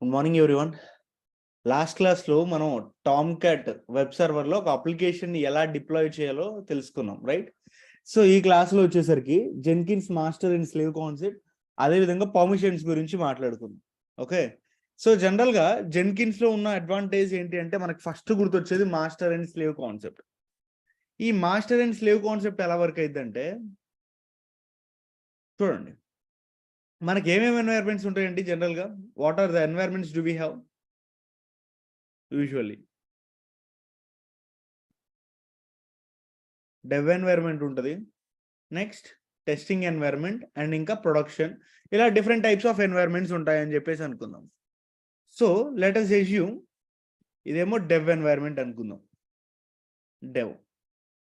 Good morning everyone. Last క్లాస్లో మనం Tom cat web సర్వర్లో ఒక అప్లికేషన్ ఎలా డిప్లాయ్ చేయాలో తెలుసుకున్నాం, రైట్? సో ఈ క్లాస్లో వచ్చేసరికి Jenkins master and slave concept, అదేవిధంగా పర్మిషన్స్ గురించి మాట్లాడుకుందాం. ఓకే, సో జనరల్గా జెన్కిన్స్లో ఉన్న అడ్వాంటేజ్ ఏంటి అంటే మనకు ఫస్ట్ గుర్తొచ్చేది మాస్టర్ అండ్ స్లేవ్ కాన్సెప్ట్. ఈ మాస్టర్ అండ్ స్లేవ్ కాన్సెప్ట్ ఎలా వర్క్ అయిద్దంటే, చూడండి, మనకి ఏమేమి ఎన్వైర్మెంట్స్ ఉంటాయండి జనరల్గా? What are the environments do we have usually? Dev environment ఉంటుంది, నెక్స్ట్ టెస్టింగ్ ఎన్వైర్మెంట్, అండ్ ఇంకా ప్రొడక్షన్. ఇలా డిఫరెంట్ టైప్స్ ఆఫ్ ఎన్వైర్మెంట్స్ ఉంటాయని చెప్పేసి అనుకుందాం. సో లెట్ us assume ఇదేమో డెవ్ ఎన్వైర్మెంట్ అనుకుందాం. డెవ్,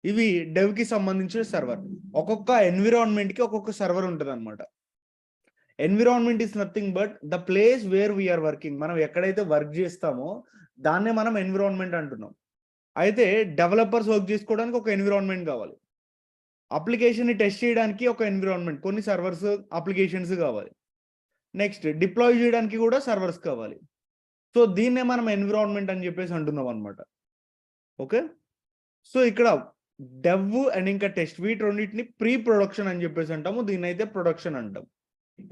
ఇవి డెవ్కి సంబంధించిన సర్వర్. ఒక్కొక్క ఎన్విరాన్మెంట్కి ఒక్కొక్క సర్వర్ ఉంటుంది అనమాట. Environment is nothing but the place where we are working. మనం ఎక్కడైతే వర్క్ చేస్తామో దాన్నే మనం ఎన్విరాన్మెంట్ అంటున్నాం. అయితే డెవలపర్స్ వర్క్ చేసుకోవడానికి ఒక ఎన్విరాన్మెంట్ కావాలి, అప్లికేషన్ని టెస్ట్ చేయడానికి ఒక ఎన్విరాన్మెంట్, కొన్ని సర్వర్స్ అప్లికేషన్స్ కావాలి, నెక్స్ట్ డిప్లాయ్ చేయడానికి కూడా సర్వర్స్ కావాలి. సో దీన్నే మనం ఎన్విరాన్మెంట్ అని చెప్పేసి అంటున్నాం అనమాట. ఓకే, సో ఇక్కడ డెవ్ అండ్ ఇంకా టెస్ట్, వీటి రెండింటిని ప్రీ ప్రొడక్షన్ అని చెప్పేసి అంటాము, దీన్ని అయితే ప్రొడక్షన్ అంటాం.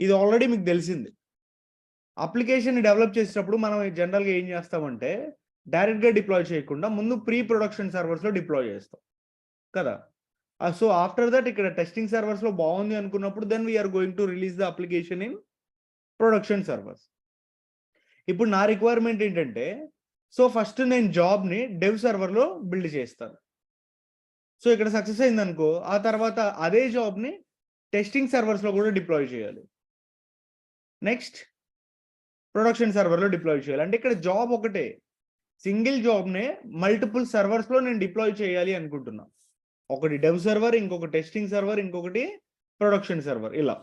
ఇది ఆల్రెడీ మీకు తెలిసింది. అప్లికేషన్ డెవలప్ చేసేటప్పుడు మనం జనరల్గా ఏం చేస్తామంటే డైరెక్ట్గా డిప్లాయ్ చేయకుండా ముందు ప్రీ ప్రొడక్షన్ సర్వర్స్లో డిప్లాయ్ చేస్తాం కదా. సో ఆఫ్టర్ దట్ ఇక్కడ టెస్టింగ్ సర్వర్స్లో బాగుంది అనుకున్నప్పుడు then we are going to release the application in production servers. ఇప్పుడు నా రిక్వైర్మెంట్ ఏంటంటే, సో ఫస్ట్ నేను జాబ్ని డెవ్ సర్వర్లో బిల్డ్ చేస్తాను. సో ఇక్కడ సక్సెస్ అయింది అనుకో, ఆ తర్వాత అదే జాబ్ని టెస్టింగ్ సర్వర్స్లో కూడా డిప్లాయ్ చేయాలి, నెక్స్ట్ ప్రొడక్షన్ సర్వర్లో డిప్లాయ్ చేయాలి. అంటే ఇక్కడ జాబ్ ఒకటే, సింగిల్ జాబ్నే మల్టిపుల్ సర్వర్స్లో నేను డిప్లాయ్ చేయాలి అనుకుంటున్నా. ఒకటి డెవ్ సర్వర్, ఇంకొక టెస్టింగ్ సర్వర్, ఇంకొకటి ప్రొడక్షన్ సర్వర్, ఇలా.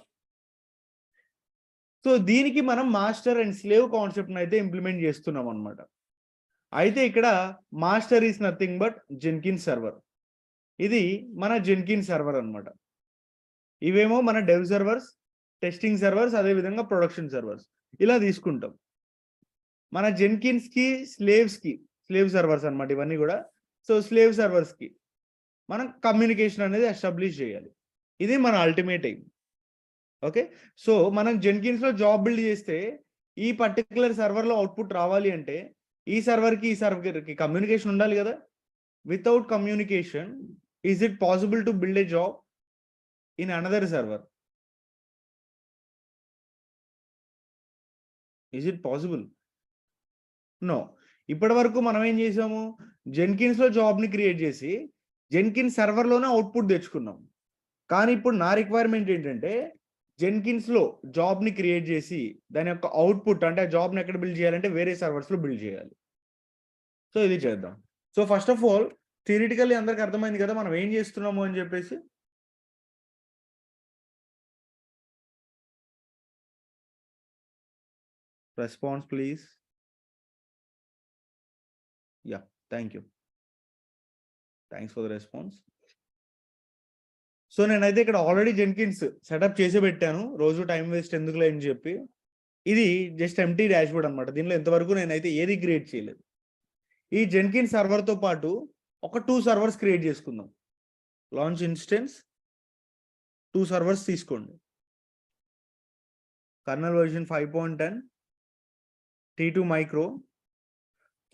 సో దీనికి మనం మాస్టర్ అండ్ స్లేవ్ కాన్సెప్ట్ని అయితే ఇంప్లిమెంట్ చేస్తున్నాం అనమాట. అయితే ఇక్కడ master is nothing but Jenkins server. ఇది మన జెన్కిన్స్ సర్వర్ అనమాట. ఇవేమో మన డెవ్ సర్వర్స్, టెస్టింగ్ సర్వర్స్, అదేవిధంగా ప్రొడక్షన్ సర్వర్స్, ఇలా తీసుకుంటాం. మన జెన్కిన్స్కి స్లేవ్ సర్వర్స్ అనమాట ఇవన్నీ కూడా. సో స్లేవ్ సర్వర్స్కి మనం కమ్యూనికేషన్ అనేది ఎస్టాబ్లిష్ చేయాలి. ఇది మన అల్టిమేట్ ఎయిమ్. ఓకే, సో మనం జెన్కిన్స్లో జాబ్ బిల్డ్ చేస్తే ఈ పర్టికులర్ సర్వర్లో అవుట్పుట్ రావాలి అంటే ఈ సర్వర్కి ఈ సర్వర్కి కమ్యూనికేషన్ ఉండాలి కదా. Without communication is it possible to build a job in another server? Is it possible? No. ఇప్పటి వరకు మనం ఏం చేసాము, జెన్కిన్స్లో జాబ్ని క్రియేట్ చేసి జెన్కిన్స్ సర్వర్లోనే అవుట్పుట్ తెచ్చుకున్నాం. కానీ ఇప్పుడు నా రిక్వైర్మెంట్ ఏంటంటే జెన్కిన్స్లో జాబ్ని క్రియేట్ చేసి దాని యొక్క అవుట్పుట్, అంటే ఆ జాబ్ని ఎక్కడ బిల్డ్ చేయాలంటే వేరే సర్వర్స్లో బిల్డ్ చేయాలి. సో ఇది చేద్దాం. So first of all theoretically అందరికి అర్థమైంది కదా మనం ఏం చేస్తున్నాము అని చెప్పేసి. Response please. Yeah, thank you, thanks for the response. So నేనైతే ఇక్కడ ఆల్రెడీ జెన్కిన్స్ సెటప్ చేసి పెట్టాను, రోజు టైం వేస్ట్ ఎందుకులే అని చెప్పి. ఇది జస్ట్ ఎంటీ డాష్బోర్డ్ అనమాట, దీనిలో ఇంతవరకు నేనైతే ఏది క్రియేట్ చేయలేదు. ఈ జెన్కిన్స్ సర్వర్తో పాటు ఒక 2 సర్వర్స్ క్రియేట్ చేసుకుందాం. లాంచ్ ఇన్స్టెన్స్ 2 సర్వర్స్ తీసుకోండి. Kernel version 5.10, T2 micro.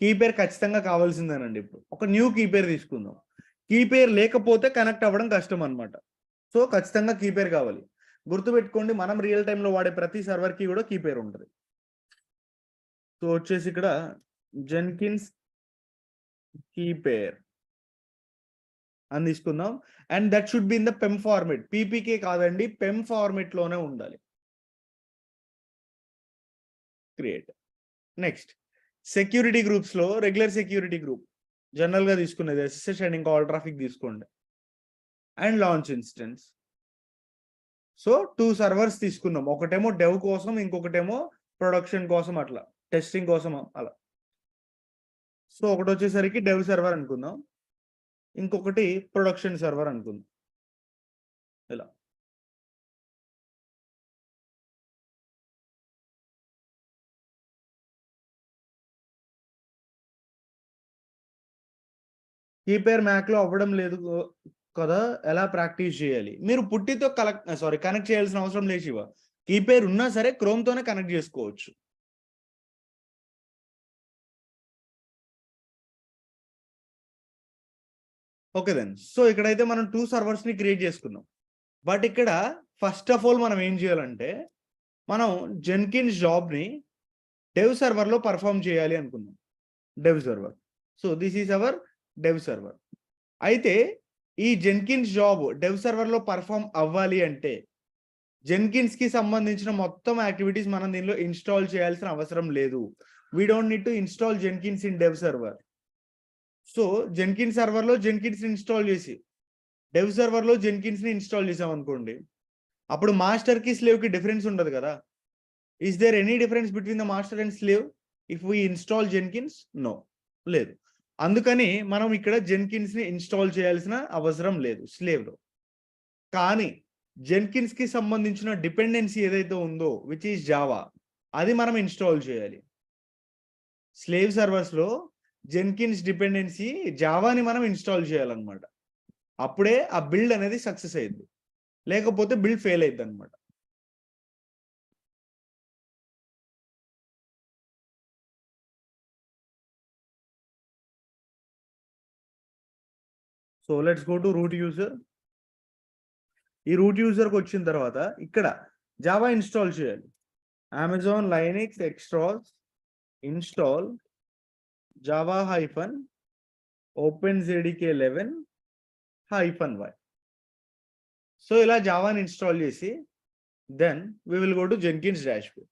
Key pair ఖచ్చితంగా కావాల్సిందేనండి. ఇప్పుడు ఒక న్యూ కీ పేర్ తీసుకుందాం. కీ పేర్ లేకపోతే కనెక్ట్ అవ్వడం కష్టం అనమాట. సో ఖచ్చితంగా కీ పేర్ కావాలి. గుర్తుపెట్టుకోండి, మనం రియల్ టైంలో వాడే ప్రతి సర్వర్కి కూడా కీ పేర్ ఉంటుంది. సో వచ్చేసి ఇక్కడ జెన్కిన్స్ కీ పేర్ అని తీసుకుందాం. And that should be in the PEM format, PPK కాదండి, పెమ్ ఫార్మెట్లోనే ఉండాలి. క్రియేట్. నెక్స్ట్ సెక్యూరిటీ గ్రూప్స్లో రెగ్యులర్ సెక్యూరిటీ గ్రూప్ జనరల్గా తీసుకునేది ఎస్ఎస్హెచ్ అండ్ ఇంకా ఆల్ ట్రాఫిక్ తీసుకోండి. And launch instance. So 2 servers తీసుకున్నాం, ఒకటేమో డెవ్ కోసం, ఇంకొకటేమో ప్రొడక్షన్ కోసం, అట్లా టెస్టింగ్ కోసం అలా. సో ఒకటి వచ్చేసరికి డెవ్ సర్వర్ అనుకుందాం, ఇంకొకటి ప్రొడక్షన్ సర్వర్ అనుకుందాం, ఇలా. కీ పేర్ మ్యాక్లో అవ్వడం లేదు కదా, ఎలా ప్రాక్టీస్ చేయాలి? మీరు పుట్టితో కనెక్ట్ చేయాల్సిన అవసరం లేదు శివ. కీ పేర్ ఉన్నా సరే క్రోమ్తోనే కనెక్ట్ చేసుకోవచ్చు. Okay then. సో ఇక్కడైతే మనం 2 సర్వర్స్ని క్రియేట్ చేసుకున్నాం. బట్ ఇక్కడ ఫస్ట్ ఆఫ్ ఆల్ మనం ఏం చేయాలంటే, మనం జెన్కిన్స్ జాబ్ని డెవ్ సర్వర్లో పర్ఫామ్ చేయాలి అనుకున్నాం. Dev server. So this is our dev server. అయితే ఈ జెన్కిన్స్ జాబ్ డెవ్ సర్వర్లో పర్ఫామ్ అవ్వాలి అంటే జెన్కిన్స్కి సంబంధించిన మొత్తం యాక్టివిటీస్ మనం దీనిలో ఇన్స్టాల్ చేయాల్సిన అవసరం లేదు. We don't need to install Jenkins in dev server. So Jenkins సర్వర్లో జెన్కిన్స్ ఇన్స్టాల్ చేసి డెవ్ సర్వర్లో జెన్కిన్స్ని ఇన్స్టాల్ చేసాం అనుకోండి, అప్పుడు మాస్టర్కి స్లేవ్కి డిఫరెన్స్ ఉండదు కదా. Is there any difference between the master and slave if we install Jenkins? No, లేదు. అందుకని మనం ఇక్కడ జెన్కిన్స్ని ఇన్స్టాల్ చేయాల్సిన అవసరం లేదు స్లేవ్లో. కానీ జెన్కిన్స్కి సంబంధించిన డిపెండెన్సీ ఏదైతే ఉందో విచ్ ఈస్ జావా, అది మనం ఇన్స్టాల్ చేయాలి. స్లేవ్ సర్వర్స్లో జెన్కిన్స్ డిపెండెన్సీ జావాని మనం ఇన్స్టాల్ చేయాలన్నమాట. అప్పుడే ఆ బిల్డ్ అనేది సక్సెస్ అయ్యింది, లేకపోతే బిల్డ్ ఫెయిల్ అయ్యింది అనమాట. So let's go to root user. ఈ రూట్ యూజర్కి వచ్చిన తర్వాత ఇక్కడ జావా ఇన్స్టాల్ చేయాలి. Amazon Linux extras install Java hyphen OpenJDK 11-y. సో ఇలా జావాని ఇన్స్టాల్ చేసి then we will go to Jenkins dashboard.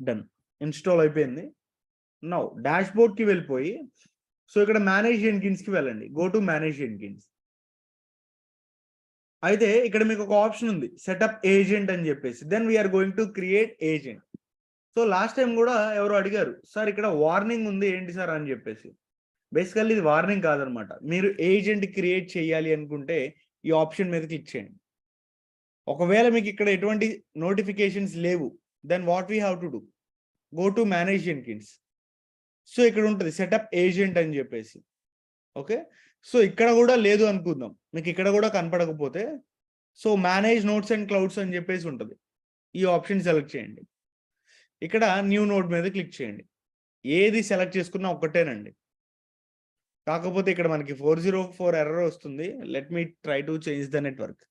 Done, install అయిపోయింది. నౌ డాష్బోర్డ్కి వెళ్ళిపోయి సో ఇక్కడ మేనేజ్ జెన్కిన్స్కి వెళ్ళండి. Go to manage Jenkins. అయితే ఇక్కడ మీకు ఒక ఆప్షన్ ఉంది సెటప్ ఏజెంట్ అని చెప్పేసి. Then we are going to create agent. So last time కూడా ఎవరు అడిగారు, సార్ ఇక్కడ వార్నింగ్ ఉంది ఏంటి సార్ అని చెప్పేసి. బేసికల్లీ ఇది వార్నింగ్ కాదనమాట. మీరు ఏజెంట్ క్రియేట్ చేయాలి అనుకుంటే ఈ ఆప్షన్ మీద క్లిక్ చేయండి. ఒకవేళ మీకు ఇక్కడ ఎటువంటి నోటిఫికేషన్స్ లేవు, then what we have to do, go to manage Jenkins. So ఇక్కడ ఉంటుంది సెటప్ ఏజెంట్ అని చెప్పేసి. ఓకే, సో ఇక్కడ కూడా లేదు అనుకుందాం, మీకు ఇక్కడ కూడా కనపడకపోతే so manage nodes and clouds అని చెప్పేసి ఉంటుంది. ఈ ఆప్షన్ సెలెక్ట్ చేయండి. ఇక్కడ న్యూ నోడ్ మీద క్లిక్ చేయండి. ఏది సెలెక్ట్ చేసుకున్నా ఒక్కటేనండి. కాకపోతే ఇక్కడ మనకి 404 ఎర్రర్ వస్తుంది. Let me try to change the network.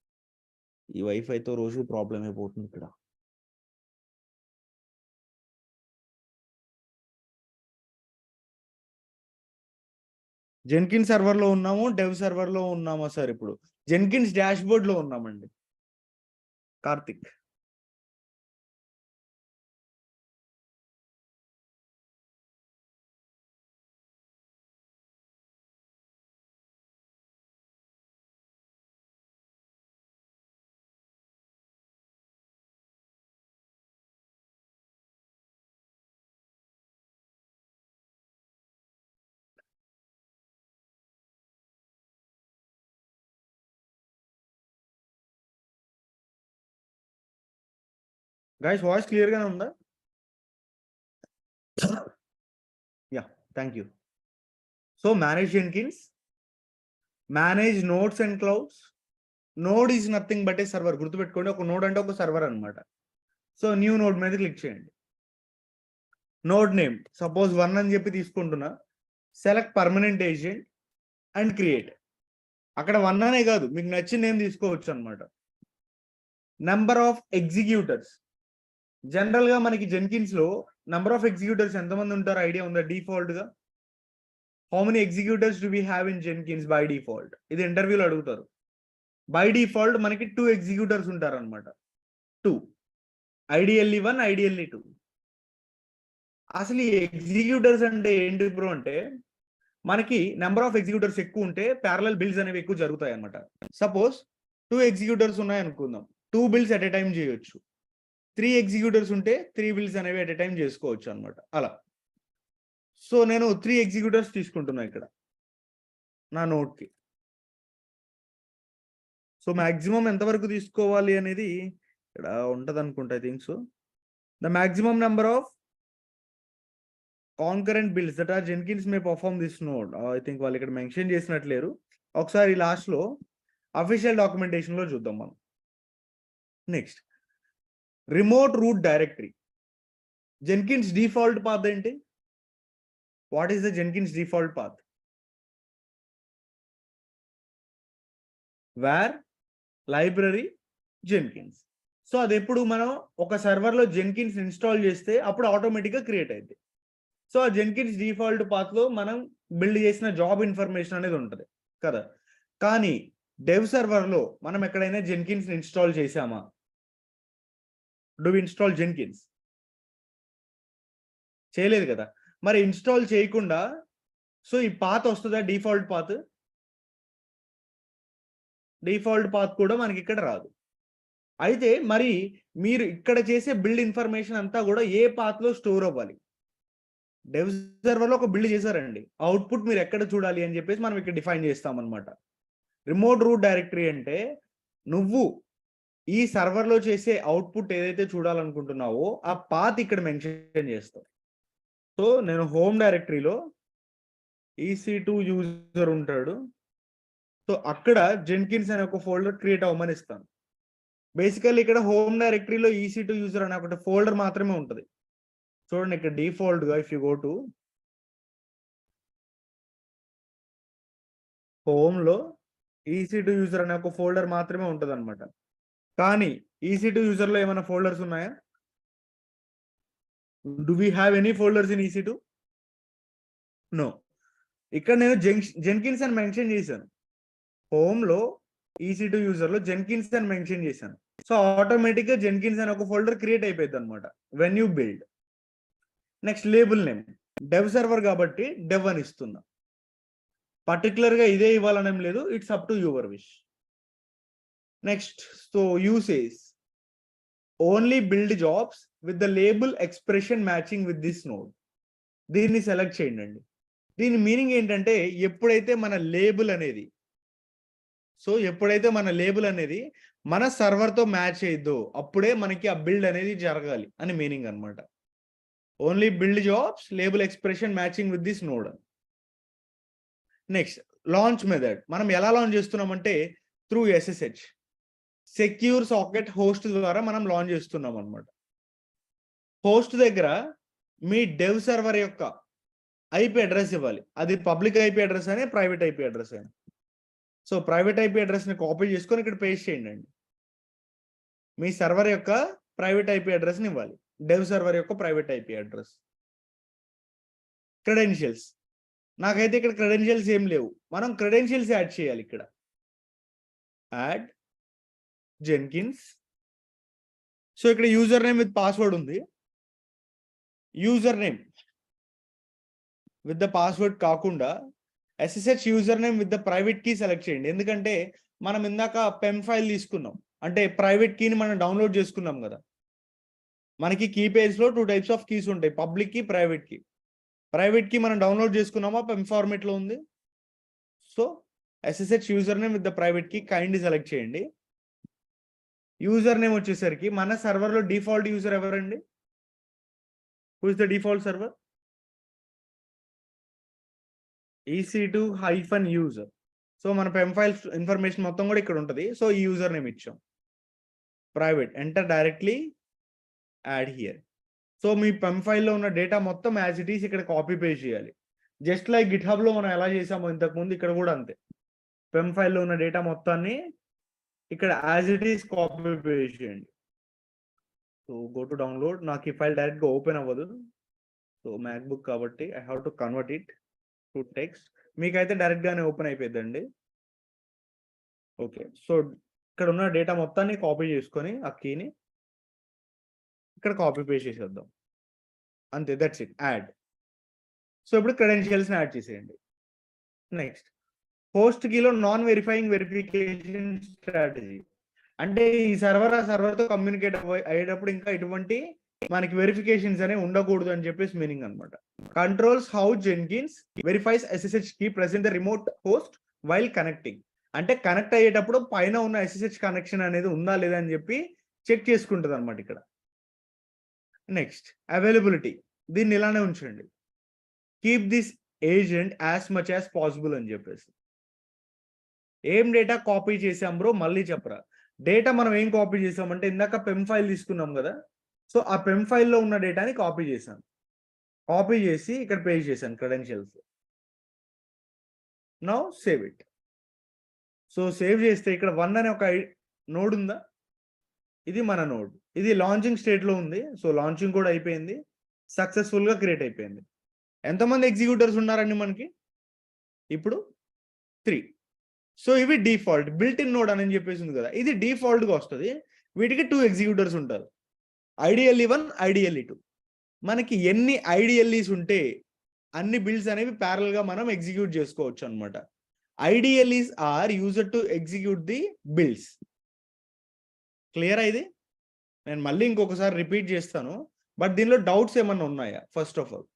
ఈ వైఫైతో రోజు ప్రాబ్లం అయిపోతుంది ఇక్కడ. జెన్కిన్స్ సర్వర్లో ఉన్నాము, డెవ్ సర్వర్లో ఉన్నామా సార్? ఇప్పుడు జెన్కిన్స్ డాష్బోర్డ్లో ఉన్నామండి. కార్తిక్, గైస్ వాయిస్ క్లియర్గానే ఉందా? Yeah, thank you. So manage Jenkins, manage nodes and clouds. Node is nothing but A server. గుర్తుపెట్టుకోండి, ఒక నోడ్ అంటే ఒక సర్వర్ అనమాట. సో న్యూ నోడ్ మీద క్లిక్ చేయండి. నోడ్ నేమ్ సపోజ్ 1 అని చెప్పి తీసుకుంటున్నా. Select permanent agent and create. అక్కడ 1 అనే కాదు, మీకు నచ్చిన నేమ్ తీసుకోవచ్చు అనమాట. Number of executors. జనరల్ గా మనకి జెన్కిన్స్ లో నెంబర్ ఆఫ్ ఎగ్జిక్యూటర్స్ ఎంతమంది ఉంటారో ఐడియా ఉందా? డిఫాల్ట్ గా how many executors do we have in Jenkins by default? ఇది ఇంటర్వ్యూలో అడుగుతారు. బై డిఫాల్ట్ మనకి 2 ఎగ్జిక్యూటర్స్ ఉంటారు అనమాట. 2, ఐడియల్లీ 1, ఐడియల్లీ 2. అసలు ఈ ఎగ్జిక్యూటర్స్ అంటే ఏంటి బ్రో అంటే, మనకి నెంబర్ ఆఫ్ ఎగ్జిక్యూటర్స్ ఎక్కువ ఉంటే ప్యారలల్ బిల్డ్స్ అనేవి ఎక్కువ జరుగుతాయి అనమాట. సపోజ్ 2 ఎగ్జిక్యూటర్స్ ఉన్నాయి అనుకుందాం, 2 బిల్డ్స్ ఎట్ ఎ టైం చేయొచ్చు. 3 ఎగ్జిక్యూటర్స్ ఉంటే 3 బిల్డ్స్ అనేవి ఎట్ ఎ టైం చేసుకోవచ్చు అనమాట. అలా. సో నేను 3 ఎగ్జిక్యూటర్స్ తీసుకుంటున్నా ఇక్కడ నా నోట్కి. సో మాక్సిమం ఎంతవరకు తీసుకోవాలి అనేది ఇక్కడ ఉంటుంది అనుకుంటా, I think so. The maximum number of concurrent builds that are Jenkins may perform this node. I think వాళ్ళు ఇక్కడ మెన్షన్ చేసినట్లేరు. ఒకసారి లాస్ట్లో అఫీషియల్ డాక్యుమెంటేషన్లో చూద్దాం మనం. Next, remote root directory. Jenkins default path ఏంటి? What is the Jenkins default path? Var library Jenkins. So అది ఎప్పుడు మనం ఒక సర్వర్లో జెన్కిన్స్ ఇన్స్టాల్ చేస్తే అప్పుడు ఆటోమేటిక్గా క్రియేట్ అయింది. సో ఆ జెన్కిన్స్ డిఫాల్ట్ పాత్లో మనం బిల్డ్ చేసిన జాబ్ ఇన్ఫర్మేషన్ అనేది ఉంటుంది కదా. కానీ డెవ్ సర్వర్లో మనం ఎక్కడైనా జెన్కిన్స్ ఇన్స్టాల్ చేసామా? Do install Jenkins? చేయలేదు కదా. మరి ఇన్స్టాల్ చేయకుండా సో ఈ పాత్ వస్తుందా? Default path? డిఫాల్ట్ పాత్ కూడా మనకి ఇక్కడ రాదు. అయితే మరి మీరు ఇక్కడ చేసే బిల్డ్ ఇన్ఫర్మేషన్ అంతా కూడా ఏ పాత్లో స్టోర్ అవ్వాలి? డెవ్ సర్వర్లో ఒక బిల్డ్ చేశారండి, అవుట్పుట్ మీరు ఎక్కడ చూడాలి అని చెప్పేసి మనం ఇక్కడ డిఫైన్ చేస్తామన్నమాట. రిమోట్ రూట్ డైరెక్టరీ అంటే నువ్వు ఈ సర్వర్లో చేసే అవుట్పుట్ ఏదైతే చూడాలనుకుంటున్నావో ఆ పాత్ ఇక్కడ మెన్షన్ చేస్తావు. సో నేను హోమ్ డైరెక్టరీలో EC2 యూజర్ ఉంటాడు. సో అక్కడ జెన్కిన్స్ అనే ఒక ఫోల్డర్ క్రియేట్ అవ్వమని ఇస్తాను. బేసికల్లీ ఇక్కడ హోమ్ డైరెక్టరీలో EC2 యూజర్ అనే ఒక ఫోల్డర్ మాత్రమే ఉంటుంది. చూడండి ఇక్కడ డిఫాల్ట్గా ఇఫ్ యూ గో టు హోమ్లో EC2 యూజర్ అనే ఒక ఫోల్డర్ మాత్రమే ఉంటుంది అనమాట. కానీ EC2 యూజర్లో ఏమైనా ఫోల్డర్స్ ఉన్నాయా? Do we have any folders in EC2? No. ఇక్కడ నేను జెన్కిన్స్ అని మెన్షన్ చేశాను. హోమ్లో EC2 యూజర్లో జెన్కిన్స్ అని మెన్షన్ చేశాను. సో ఆటోమేటిక్గా జెన్కిన్స్ అనే ఒక ఫోల్డర్ క్రియేట్ అయిపోయింది అనమాట when you build. Next, label name. Dev server కాబట్టి డెవ్ అని ఇస్తున్నా. పర్టికులర్గా ఇదే ఇవ్వాలనేం లేదు, it's up to your wish. Next, so usage only build jobs with the label expression matching with this node. దీన్ని సెలెక్ట్ చేయండి అండి. దీని మీనింగ్ ఏంటంటే ఎప్పుడైతే మన లేబుల్ అనేది మన సర్వర్తో మ్యాచ్ అయ్యిద్దో అప్పుడే మనకి ఆ బిల్డ్ అనేది జరగాలి అని మీనింగ్ అనమాట. Only build jobs label expression matching with this node. Next, launch method. మనం ఎలా లాంచ్ చేస్తున్నామంటే through SSH secure socket host ద్వారా మనం లాంచ్ చేస్తున్నాం అనమాట. హోస్ట్ దగ్గర మీ డెవ్ సర్వర్ యొక్క IP అడ్రస్ ఇవ్వాలి. అది పబ్లిక్ IP అడ్రస్ అనే ప్రైవేట్ IP అడ్రస్ అయినా. సో ప్రైవేట్ IP అడ్రస్ని కాపీ చేసుకొని ఇక్కడ పేస్ట్ చేయండి. మీ సర్వర్ యొక్క ప్రైవేట్ IP అడ్రస్ని ఇవ్వాలి, డెవ్ సర్వర్ యొక్క ప్రైవేట్ IP అడ్రస్. క్రెడెన్షియల్స్. నాకైతే ఇక్కడ క్రెడెన్షియల్స్ ఏం లేవు, మనం క్రెడెన్షియల్స్ యాడ్ చేయాలి. ఇక్కడ యాడ్ జెన్కిన్స్. సో ఇక్కడ యూజర్ నేమ్ విత్ పాస్వర్డ్ ఉంది. User name with the password కాకుండా SSH user name with the private key select చేయండి. ఎందుకంటే మనం ఇందాక పెమ్ ఫైల్ తీసుకున్నాం, అంటే ప్రైవేట్ కీని మనం డౌన్లోడ్ చేసుకున్నాం కదా. మనకి కీ పేజ్లో 2 టైప్స్ ఆఫ్ కీస్ ఉంటాయి, public key, private key. Private key మనం డౌన్లోడ్ చేసుకున్నామా, పెమ్ ఫార్మేట్లో ఉంది. So SSH user name with the private key kindly select చేయండి. యూజర్ నేమ్ వచ్చేసరికి మన సర్వర్లో డిఫాల్ట్ యూజర్ ఎవరండి? Who is the default server? EC2-user. So మన పెమ్ ఫైల్ ఇన్ఫర్మేషన్ మొత్తం కూడా ఇక్కడ ఉంటుంది. సో ఈ యూజర్ నేమ్ ఇచ్చాం, private. Enter directly add here. So మీ పెమ్ ఫైల్లో ఉన్న డేటా మొత్తం యాజ్ ఇట్ ఈస్ ఇక్కడ కాపీ పేస్ట్ చేయాలి. జస్ట్ లైక్ గిట్హబ్లో మనం ఎలా చేసామో ఇంతకుముందు ఇక్కడ కూడా అంతే. పెమ్ ఫైల్లో ఉన్న డేటా మొత్తాన్ని ఇక్కడ as it is copy paste చేయండి. So go to download. నాకు ఈ ఫైల్ డైరెక్ట్గా ఓపెన్ అవ్వదు, సో మ్యాక్బుక్ కాబట్టి I have to convert it to text. మీకైతే డైరెక్ట్గానే ఓపెన్ అయిపోద్దండి. ఓకే, సో ఇక్కడ ఉన్న డేటా మొత్తాన్ని కాపీ చేసుకొని ఆ కీని ఇక్కడ కాపీ పేస్ట్ చేసేద్దాం అంతే. That's it, add. సో ఇప్పుడు క్రెడెన్షియల్స్ని యాడ్ చేసేయండి. నెక్స్ట్, హోస్ట్ కీలో నాన్ వెరిఫైయింగ్ వెరిఫికేషన్ స్ట్రాటజీ. అంటే ఈ సర్వర్తో కమ్యూనికేట్ అయ్యేటప్పుడు ఇంకా ఎటువంటి మనకి వెరిఫికేషన్స్ అనేవి ఉండకూడదు అని చెప్పేసి మీనింగ్ అనమాట. Controls how Jenkins verifies SSH key present the remote host while connecting. అంటే కనెక్ట్ అయ్యేటప్పుడు పైన ఉన్న SSH కనెక్షన్ అనేది ఉందా లేదా అని చెప్పి చెక్ చేసుకుంటుంది అనమాట ఇక్కడ. నెక్స్ట్ అవైలబిలిటీ, దీన్ని ఇలానే ఉంచండి. Keep this agent as much as possible అని చెప్పేసి. ఏం డేటా కాపీ చేసాం బ్రో మళ్ళీ చెప్పరా. డేటా మనం ఏం కాపీ చేసామంటే ఇందాక పెమ్ ఫైల్ తీసుకున్నాం కదా, సో ఆ పెమ్ ఫైల్లో ఉన్న డేటాని కాపీ చేశాను. కాపీ చేసి ఇక్కడ పేస్ట్ చేశాను credentials. Now save it. So save చేస్తే ఇక్కడ 1 అనే ఒక నోడ్ ఉందా, ఇది మన నోడ్. ఇది లాంచింగ్ స్టేట్లో ఉంది. సో లాంచింగ్ కూడా అయిపోయింది, సక్సెస్ఫుల్గా క్రియేట్ అయిపోయింది. ఎంతమంది ఎగ్జిక్యూటర్స్ ఉన్నారండి మనకి ఇప్పుడు? 3. సో ఇవి డిఫాల్ట్ బిల్ట్ ఇన్ నోడ్ అని చెప్పేసి ఉంది కదా, ఇది డిఫాల్ట్గా వస్తుంది. వీటికి 2 ఎగ్జిక్యూటర్స్ ఉంటారు, ఐడిఎల్ఈ 1 ఐడిఎల్ఈ 2. మనకి ఎన్ని ఐడిఎల్ఈస్ ఉంటే అన్ని బిల్డ్స్ అనేవి ప్యారల్ గా మనం ఎగ్జిక్యూట్ చేసుకోవచ్చు అనమాట. Idles are used to execute the builds. Clear ఇది? నేను మళ్ళీ ఇంకొకసారి రిపీట్ చేస్తాను, బట్ దీనిలో డౌట్స్ ఏమన్నా ఉన్నాయా? First of all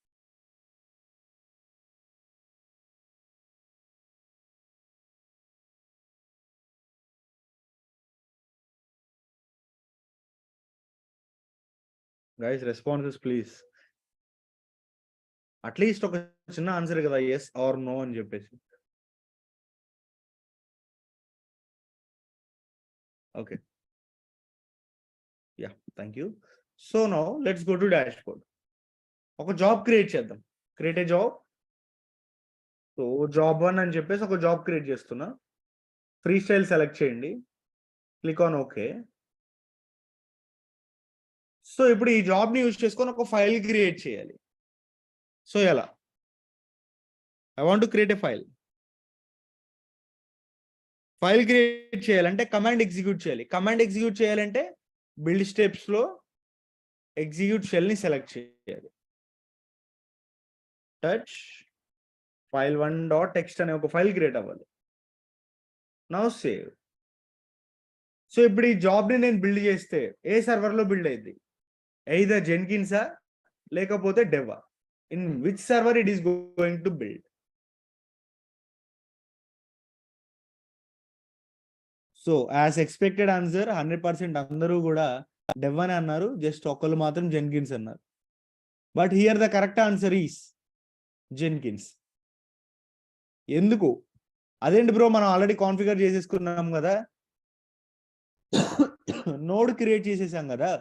guys responses please. At least ఒక చిన్న ఆన్సర్ కదా, ఎస్ ఆర్ నో అని చెప్పేసి. Okay, yeah, thank you. So now let's go to dash board. ఒక జాబ్ క్రియేట్ చేద్దాం. Create a job. So job 1 అని చెప్పేసి ఒక జాబ్ క్రియేట్ చేస్తున్నా. ఫ్రీ స్టైల్ సెలెక్ట్ చేయండి, క్లిక్ ఆన్ ఓకే. సో ఇప్పుడు ఈ జాబ్ని యూజ్ చేసుకొని ఒక ఫైల్ క్రియేట్ చేయాలి. సో ఎలా? I want to create a file. File create చేయాలంటే కమాండ్ ఎగ్జిక్యూట్ చేయాలి. కమాండ్ ఎగ్జిక్యూట్ చేయాలంటే బిల్డ్ స్టెప్స్లో ఎగ్జిక్యూట్ షెల్ని సెలెక్ట్ చేయాలి. టచ్ file1.txt అనే ఒక ఫైల్ క్రియేట్ అవ్వాలి. Now save. సో ఇప్పుడు ఈ జాబ్ని నేను బిల్డ్ చేస్తే ఏ సర్వర్లో బిల్డ్ అయింది? ఎయిదర్ జెన్కిన్సా లేకపోతే డెవా? In which server it is going to build? So as expected answer 100% అందరూ కూడా డెవ్ అని అన్నారు, జస్ట్ ఒకళ్ళు మాత్రం జెన్కిన్స్ అన్నారు. But here the correct answer is Jenkins. ఎందుకు? అదేంటి బ్రో, మనం ఆల్రెడీ కాన్ఫిగర్ చేసేసుకున్నాం కదా, నోడ్ క్రియేట్ చేసేసాం కదా,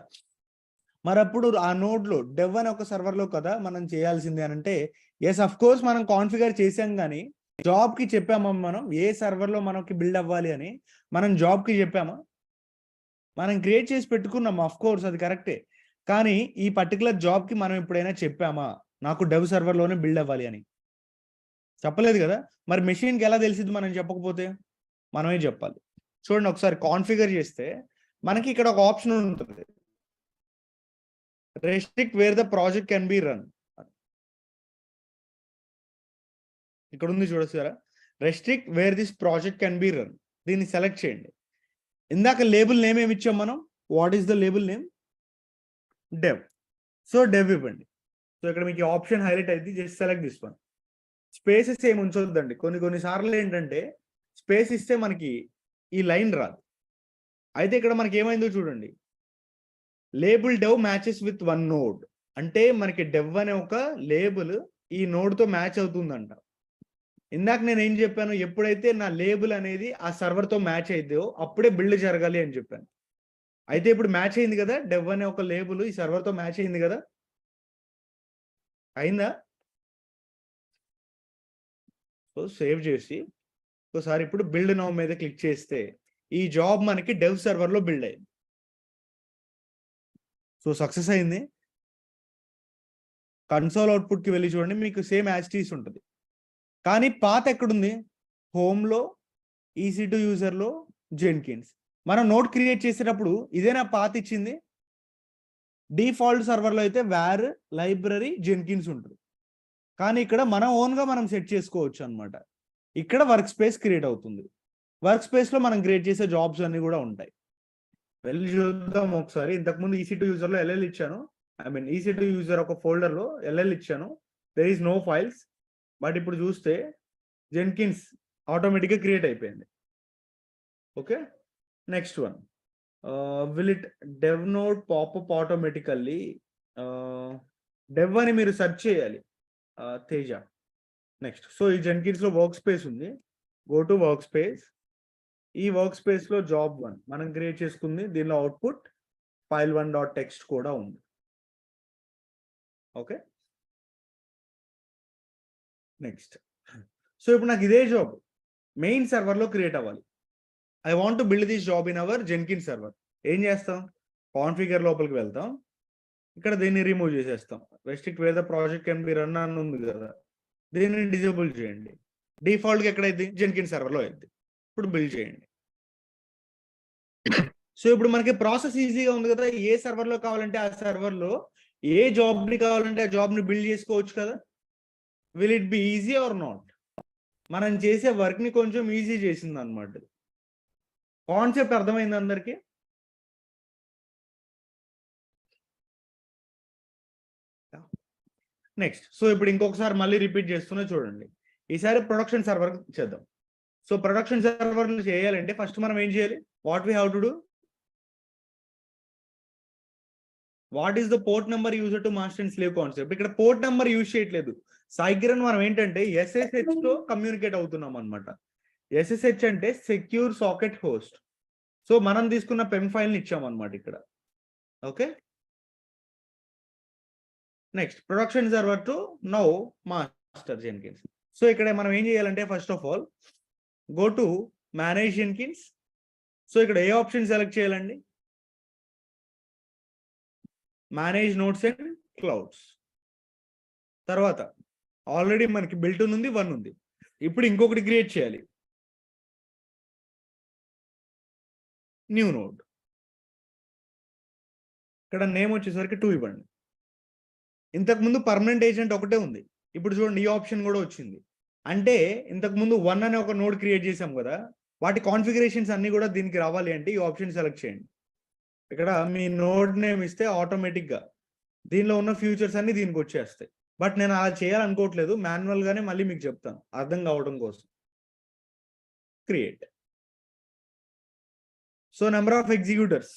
మరి అప్పుడు ఆ నోడ్లో డెవ్ అనే ఒక సర్వర్లో కదా మనం చేయాల్సింది అని అంటే, ఎస్ అఫ్ కోర్స్ మనం కాన్ఫిగర్ చేసాం, కానీ జాబ్కి చెప్పామా మనం ఏ సర్వర్లో మనకి బిల్డ్ అవ్వాలి అని? మనం జాబ్కి చెప్పామా? మనం క్రియేట్ చేసి పెట్టుకున్నాం, అఫ్ కోర్స్ అది కరెక్టే, కానీ ఈ పర్టికులర్ జాబ్కి మనం ఎప్పుడైనా చెప్పామా నాకు డెవ్ సర్వర్లోనే బిల్డ్ అవ్వాలి అని? చెప్పలేదు కదా. మరి మెషిన్కి ఎలా తెలిసింది మనం చెప్పకపోతే? మనమే చెప్పాలి. చూడండి ఒకసారి కాన్ఫిగర్ చేస్తే మనకి ఇక్కడ ఒక ఆప్షన్ ఉంటుంది, restrict where the project can be run. ఇక్కడ ఉంది చూడొచ్చారా, restrict where this project can be run. దీన్ని సెలెక్ట్ చేయండి. ఇందాక లేబుల్ నేమ్ ఏమి ఇచ్చాం మనం? What is the label name? Dev. So dev ఇవ్వండి. సో ఇక్కడ మీకు ఆప్షన్ హైలైట్ అయింది, just select this one. Spaces ఏమి ఉంచొద్దండి. కొన్ని సార్లు ఏంటంటే స్పేస్ ఇస్తే మనకి ఈ లైన్ రాదు. అయితే ఇక్కడ మనకి ఏమైందో చూడండి, label dev matches with 1 node. అంటే మనకి డెవ్ అనే ఒక లేబుల్ ఈ నోడ్తో మ్యాచ్ అవుతుందంట. ఇందాక నేను ఏం చెప్పాను, ఎప్పుడైతే నా లేబుల్ అనేది ఆ సర్వర్తో మ్యాచ్ అయిద్దో అప్పుడే బిల్డ్ జరగాలి అని చెప్పాను. అయితే ఇప్పుడు మ్యాచ్ అయింది కదా, డెవ్ అనే ఒక లేబుల్ ఈ సర్వర్తో మ్యాచ్ అయింది కదా, అయిందా? సో సేవ్ చేసి ఒకసారి ఇప్పుడు బిల్డ్ నౌ మీద క్లిక్ చేస్తే ఈ జాబ్ మనకి డెవ్ సర్వర్లో బిల్డ్ అయింది. సో సక్సెస్ అయింది. కన్సోల్ అవుట్పుట్కి వెళ్ళి చూడండి, మీకు సేమ్ యాజ్ టీస్ ఉంటుంది. కానీ పాత్ ఎక్కడుంది? హోమ్లో, EC2 యూజర్లో, జెన్కిన్స్. మనం నోట్ క్రియేట్ చేసేటప్పుడు ఇదేనా పాత్ ఇచ్చింది? డిఫాల్ట్ సర్వర్లో అయితే వేర్ లైబ్రరీ జెన్కిన్స్ ఉంటుంది, కానీ ఇక్కడ మన ఓన్గా మనం సెట్ చేసుకోవచ్చు అనమాట. ఇక్కడ వర్క్ స్పేస్ క్రియేట్ అవుతుంది. వర్క్ స్పేస్లో మనం క్రియేట్ చేసే జాబ్స్ అన్ని కూడా ఉంటాయి. వెళ్ళి చూద్దాం ఒకసారి. ఇంతకుముందు EC2 యూజర్లో LL ఇచ్చాను, ఐ మీన్ EC2 యూజర్ ఒక ఫోల్డర్లో LL ఇచ్చాను, there is no files. But ఇప్పుడు చూస్తే జెన్కిన్స్ ఆటోమేటిక్గా క్రియేట్ అయిపోయింది. Okay, next one, will it dev node popup automatically? Dev అని మీరు సెర్చ్ చేయాలి, తేజ. నెక్స్ట్, సో ఈ జెన్కిన్స్లో వర్క్ స్పేస్ ఉంది, గో టు వర్క్ స్పేస్. ఈ వర్క్ స్పేస్లో జాబ్ 1 మనం క్రియేట్ చేసుకుంది, దీనిలో అవుట్పుట్ file1.txt కూడా ఉంది. ఓకే, నెక్స్ట్, సో ఇప్పుడు నాకు ఇదే జాబ్ మెయిన్ సర్వర్లో క్రియేట్ అవ్వాలి. I want to build this job in our Jenkins server. ఏం చేస్తాం, కాన్ఫిగర్ లోపలికి వెళ్తాం, ఇక్కడ దీన్ని రిమూవ్ చేసేస్తాం. Restrict where the project can be run అని ఉంది కదా, దీన్ని డిజేబుల్ చేయండి. డిఫాల్ట్గా ఎక్కడైంది, జెన్కిన్స్ సర్వర్లో అయింది. ఇప్పుడు బిల్డ్ చేయండి. సో ఇప్పుడు మనకి ప్రాసెస్ ఈజీగా ఉంది కదా, ఏ సర్వర్లో కావాలంటే ఆ సర్వర్లో, ఏ జాబ్ని కావాలంటే ఆ జాబ్ని బిల్డ్ చేసుకోవచ్చు కదా. Will it be easy or not? మనం చేసే వర్క్ని కొంచెం ఈజీ చేసింది అనమాట. కాన్సెప్ట్ అర్థమైంది అందరికీ? నెక్స్ట్, సో ఇప్పుడు ఇంకొకసారి మళ్ళీ రిపీట్ చేస్తున్నా చూడండి. ఈసారి ప్రొడక్షన్ సర్వర్ చేద్దాం. సో ప్రొడక్షన్ సర్వర్లు చేయాలంటే ఫస్ట్ మనం ఏం చేయాలి, what we have to do, what is the port number user to master and slave concept. ఇక్కడ పోర్ట్ నెంబర్ యూజ్ చేయట్లేదు, సాయికిరణ్. మనం ఏంటంటే SSH తో కమ్యూనికేట్ అవుతున్నాం అనమాట. SSH అంటే సెక్యూర్ సాకెట్ హోస్ట్. సో మనం తీసుకున్న పెమ్ ఫైల్ని ఇచ్చామన్నమాట ఇక్కడ. Okay, next, production server to now master Jenkins. So ఇక్కడ మనం ఏం చేయాలంటే first of all go to manage Jenkins. So ఇక్కడ ఏ ఆప్షన్ సెలెక్ట్ చేయాలండి, మేనేజ్ నోట్స్ అండ్ క్లౌడ్స్. తర్వాత ఆల్రెడీ మనకి బిల్ట్ ఉంది, 1 ఉంది. ఇప్పుడు ఇంకొకటి క్రియేట్ చేయాలి, న్యూ నోడ్. ఇక్కడ నేమ్ వచ్చేసరికి 2 ఇవ్వండి. ఇంతకుముందు పర్మనెంట్ ఏజెంట్ ఒకటే ఉంది, ఇప్పుడు చూడండి ఈ ఆప్షన్ కూడా వచ్చింది. అంటే ఇంతకుముందు 1 అనే ఒక నోడ్ క్రియేట్ చేసాం కదా, వాటి కాన్ఫిగరేషన్స్ అన్ని కూడా దీనికి రావాలి అంటే ఈ ఆప్షన్ సెలెక్ట్ చేయండి. ఇక్కడ మీ నోడ్ నేమ్ ఇస్తే ఆటోమేటిక్గా దీనిలో ఉన్న ఫ్యూచర్స్ అన్ని దీనికి వచ్చేస్తాయి. బట్ నేను అలా చేయాలనుకోవట్లేదు, మాన్యువల్గానే మళ్ళీ మీకు చెప్తాను అర్థం కావడం కోసం. Create. So number of executors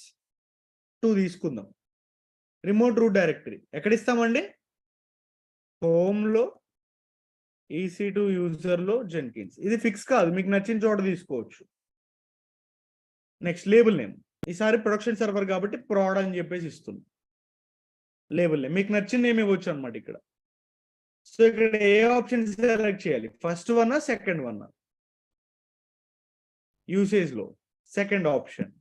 2 తీసుకుందాం. రిమోట్ రూట్ డైరెక్టరీ ఎక్కడ ఇస్తామండి, హోమ్లో EC2 యూజర్లో జెన్కిన్స్. ఇది ఫిక్స్ కాదు, మీకు నచ్చిన చోట తీసుకోవచ్చు. నెక్స్ట్, లేబుల్ నేమ్ ఈసారి ప్రొడక్షన్ సర్వర్ కాబట్టి ప్రాడ్ అని చెప్పేసి ఇస్తుంది. లేబుల్ నేమ్ మీకు నచ్చిన నేమ్ ఇవ్వచ్చు అనమాట ఇక్కడ. సో ఇక్కడ ఏ ఆప్షన్ సెలెక్ట్ చేయాలి, ఫస్ట్ 1 సెకండ్ 1? యూసేజ్లో second option.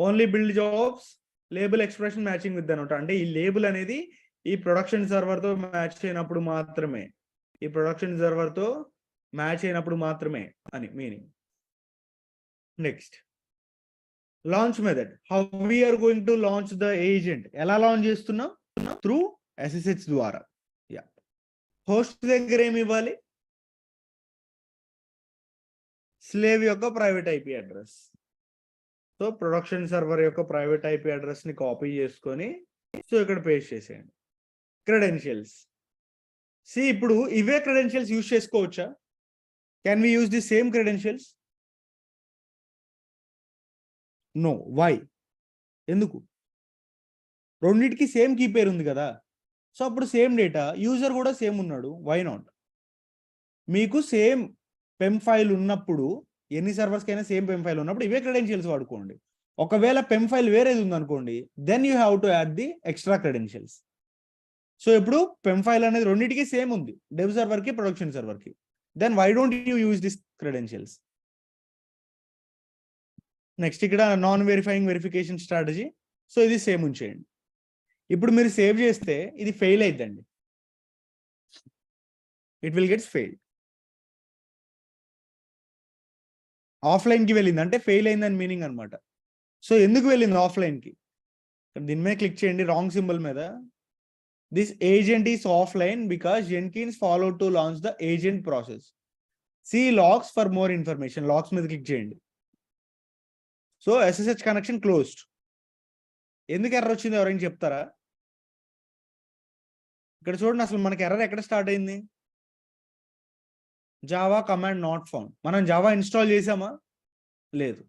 Only build jobs label expression matching with అనమాట. అంటే ఈ లేబుల్ అనేది ఈ ప్రొడక్షన్ సర్వర్తో మ్యాచ్ అయినప్పుడు మాత్రమే, ఈ ప్రొడక్షన్ సర్వర్తో మ్యాచ్ అయినప్పుడు మాత్రమే అని meaning. Next, launch method. How we are going to launch the agent. ఎలా లాంచ్ చేస్తున్నాం, త్రూ SSH ద్వారా. యా, హోస్ట్ దగ్గర ఏమి ఇవ్వాలి, స్లేవ్ యొక్క private IP address. So production server యొక్క ప్రైవేట్ IP అడ్రస్ని కాపీ చేసుకొని సో ఇక్కడ పేస్ట్ చేసేయండి. క్రెడెన్షియల్స్. ఇప్పుడు ఇవే క్రెడెన్షియల్స్ యూజ్ చేసుకోవచ్చా, can we use the same credentials? No. Why? ఎందుకు? రెండింటికి సేమ్ కీ పేరు ఉంది కదా, సో అప్పుడు సేమ్ డేటా, యూజర్ కూడా సేమ్ ఉన్నాడు, వై నాట్? మీకు సేమ్ పెమ్ ఫైల్ ఉన్నప్పుడు, ఎన్ని సర్వర్స్కి అయినా సేమ్ పెమ్ ఫైల్ ఉన్నప్పుడు ఇవే క్రెడెన్షియల్స్ వాడుకోండి. ఒకవేళ పెమ్ ఫైల్ వేరేది ఉందనుకోండి, then you have to add the extra credentials. So ఇప్పుడు పెమ్ ఫైల్ అనేది రెండింటికి సేమ్ ఉంది, డెవ్ సర్వర్కి ప్రొడక్షన్ సర్వర్కి, then why don't you use this credentials? Next, ఇక్కడ non verifying verification strategy. So ఇది సేమ్ ఉంచేయండి. ఇప్పుడు మీరు సేవ్ చేస్తే ఇది ఫెయిల్ అయిద్దండి, ఇట్ విల్ గెట్స్ ఫెయిల్. ఆఫ్లైన్కి వెళ్ళింది అంటే ఫెయిల్ అయిందని మీనింగ్ అనమాట. సో ఎందుకు వెళ్ళింది ఆఫ్లైన్కి, దీని మీద క్లిక్ చేయండి, రాంగ్ సింబల్ మీద. This agent is offline because Jenkins follow to launch the agent process. See logs for more information. Logs మీద క్లిక్ చేయండి. So SSH connection closed. ఎందుకు ఎర్రర్ వచ్చింది ఎవరైనా చెప్తారా? ఇక్కడ చూడండి అసలు మనకి ఎర్రర్ ఎక్కడ స్టార్ట్ అయింది? Java command not found. మనం జావా ఇన్‌స్టాల్ చేసామా? లేదు.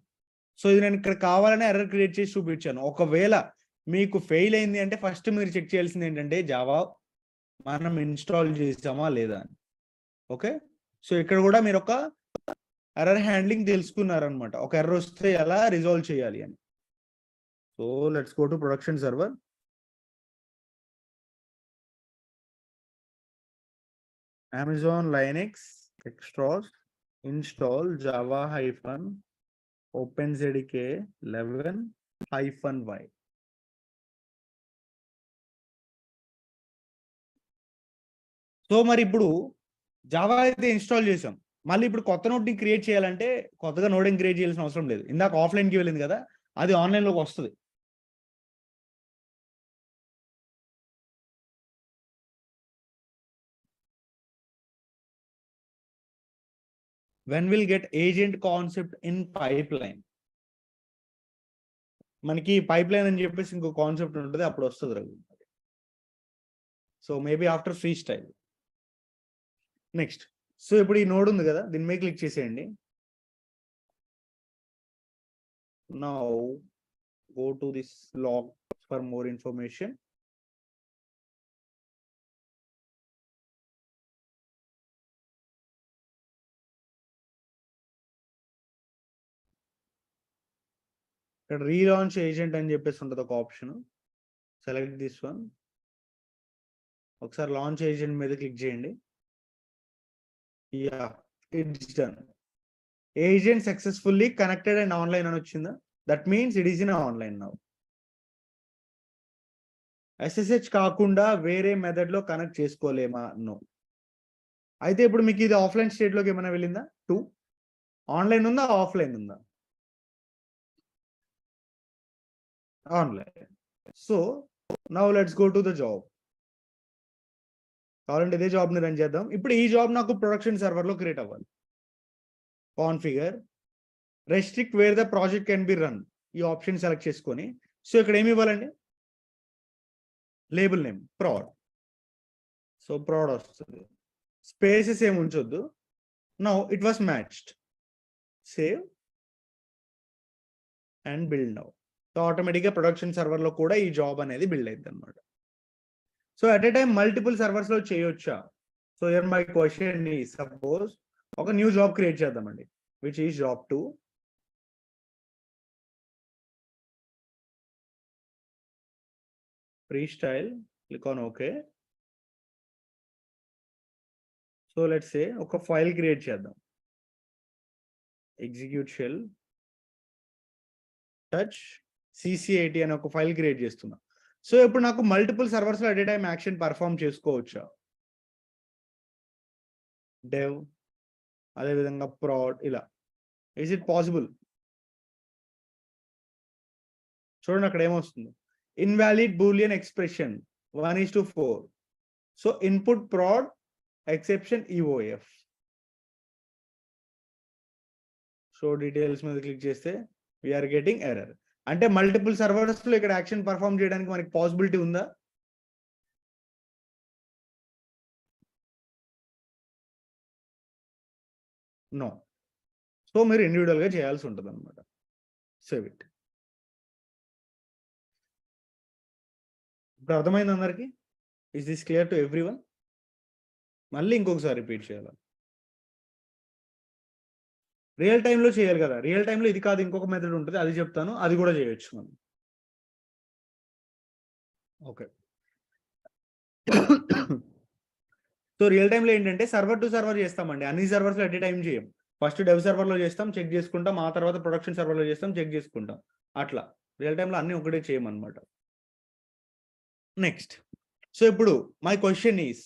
సో, ఇది నేను ఇక్కడ కావాలనే ఎర్రర్ క్రియేట్ చేసి చూపించాను. ఒకవేళ మీకు ఫెయిల్ అయింది అంటే ఫస్ట్ మీరు చెక్ చేయాల్సింది ఏంటంటే జావా మనం ఇన్‌స్టాల్ చేసామా లేదా అని. ఓకే. సో, ఇక్కడ కూడా మీరు ఒక ఎర్రర్ హ్యాండ్లింగ్ తెలుసుకున్నారనమాట. ఒక ఎర్రర్ వస్తే ఎలా రిజాల్వ్ చేయాలి అని. So, let's go to production server. Amazon Linux extras install java hyphen OpenJDK 11 hyphen y. So మరి ఇప్పుడు జావా అయితే ఇన్స్టాల్ చేసాం. మళ్ళీ ఇప్పుడు కొత్త నోట్‌ని క్రియేట్ చేయాలంటే కొత్తగా నోడ్ ఏం క్రియేట్ చేయాల్సిన అవసరం లేదు. ఇందాక ఆఫ్‌లైన్‌కి వెళ్ళింది కదా! అది ఆన్‌లైన్‌లోకి వస్తది. When will get agent concept in pipeline. మనకి పైప్‌లైన్ అని చెప్పేసి ఇంకో కాన్సెప్ట్ ఉంటది. అప్పుడు వస్తది Raghu. So maybe after free style. Next. So ఇప్పుడు ఈ నోడ్ ఉంది కదా! దీని మీద క్లిక్ చేసేయండి. Now go to this log for more information. ఇక్కడ రీలాంచ్ ఏజెంట్ అని చెప్పేసి ఉంటది ఒక ఆప్షన్. Select this one. ఒకసారి లాంచ్ ఏజెంట్ మీద క్లిక్ చేయండి. Yeah, it's done. Agent successfully connected and online అని వచ్చిందా? That means it is in online now. SSH కాకుండా వేరే మెథడ్ లో కనెక్ట్ చేసుకోలేమా? నో. అయితే ఇప్పుడు మీకు ఇది ఆఫ్లైన్ స్టేట్ లోకి ఏమైనా వెళ్ళిందా? 2 ఆన్లైన్ ఉందా? ఆఫ్లైన్ ఉందా? Online. So now let's go to the job. కావాలంటే ఇదే జాబ్ ని రన్ చేద్దాం. ఇప్పుడు ఈ జాబ్ నాకు ప్రొడక్షన్ సర్వర్ లో క్రియేట్ అవ్వాలి. Configure restrict where the project can be run. ఈ ఆప్షన్ సెలెక్ట్ చేసుకొని సో ఇక్కడ ఏమి ఇవ్వాలండి? Label name prod. So prod వస్తుంది. స్పేసెస్ ఏమి ఉంచొద్దు. Now it was matched. Save and build now. So ఆటోమేటిక్గా ప్రొడక్షన్ సర్వర్ లో కూడా ఈ జాబ్ అనేది బిల్డ్ అయింది అనమాట. So at a time multiple servers లో చేయొచ్చా? So here my question is suppose ఒక న్యూ జాబ్ క్రియేట్ చేద్దామండి, which is job 2. freestyle, click on OK. So let's say ఒక ఫైల్ క్రియేట్ చేద్దాం. ఎగ్జిక్యూట్ షెల్ టచ్ CC80 అనే ఒక file create చేస్తున్నా. So ఇప్పుడు నాకు మల్టిపుల్ సర్వర్స్ లో at a time action perform చేసుకోవచ్చా? డెవ్ అదేవిధంగా ప్రాడ్ ఇలా. Is it possible? చూడండి అక్కడ ఏమొస్తుంది? Invalid Boolean expression 1:4. So input proud exception EOF. Show details మీద క్లిక్ చేస్తే వీఆర్ గెటింగ్ ఎర్రర్. అంటే మల్టిపుల్ సర్వర్స్ లో ఇక్కడ యాక్షన్ పర్ఫామ్ చేయడానికి మనకి పాసిబిలిటీ ఉందా? నో. సో మీరు ఇండివిజువల్ గా చేయాల్సి ఉంటుంది అనమాట. Save it. ఇప్పుడు అర్థమైంది అందరికి? Is this clear to everyone? మళ్ళీ ఇంకొకసారి రిపీట్ చేయాలి. రియల్ టైంలో చేయాలి కదా. రియల్ టైంలో ఇది కాదు ఇంకొక మెథడ్ ఉంటుంది, అది చెప్తాను, అది కూడా చేయొచ్చు మనం. ఓకే. సో రియల్ టైంలో ఏంటంటే సర్వర్ టు సర్వర్ చేస్తామండి. అన్ని సర్వర్స్ లో ఎట్ ఏ టైం చేయం. ఫస్ట్ డెవ్ సర్వర్ లో చేస్తాం, చెక్ చేసుకుంటాం, ఆ తర్వాత ప్రొడక్షన్ సర్వర్ లో చేస్తాం, చెక్ చేసుకుంటాం. అట్లా రియల్ టైంలో అన్ని ఒకటే చేయమన్నమాట. నెక్స్ట్. సో ఇప్పుడు మై క్వశ్చన్ ఈస్,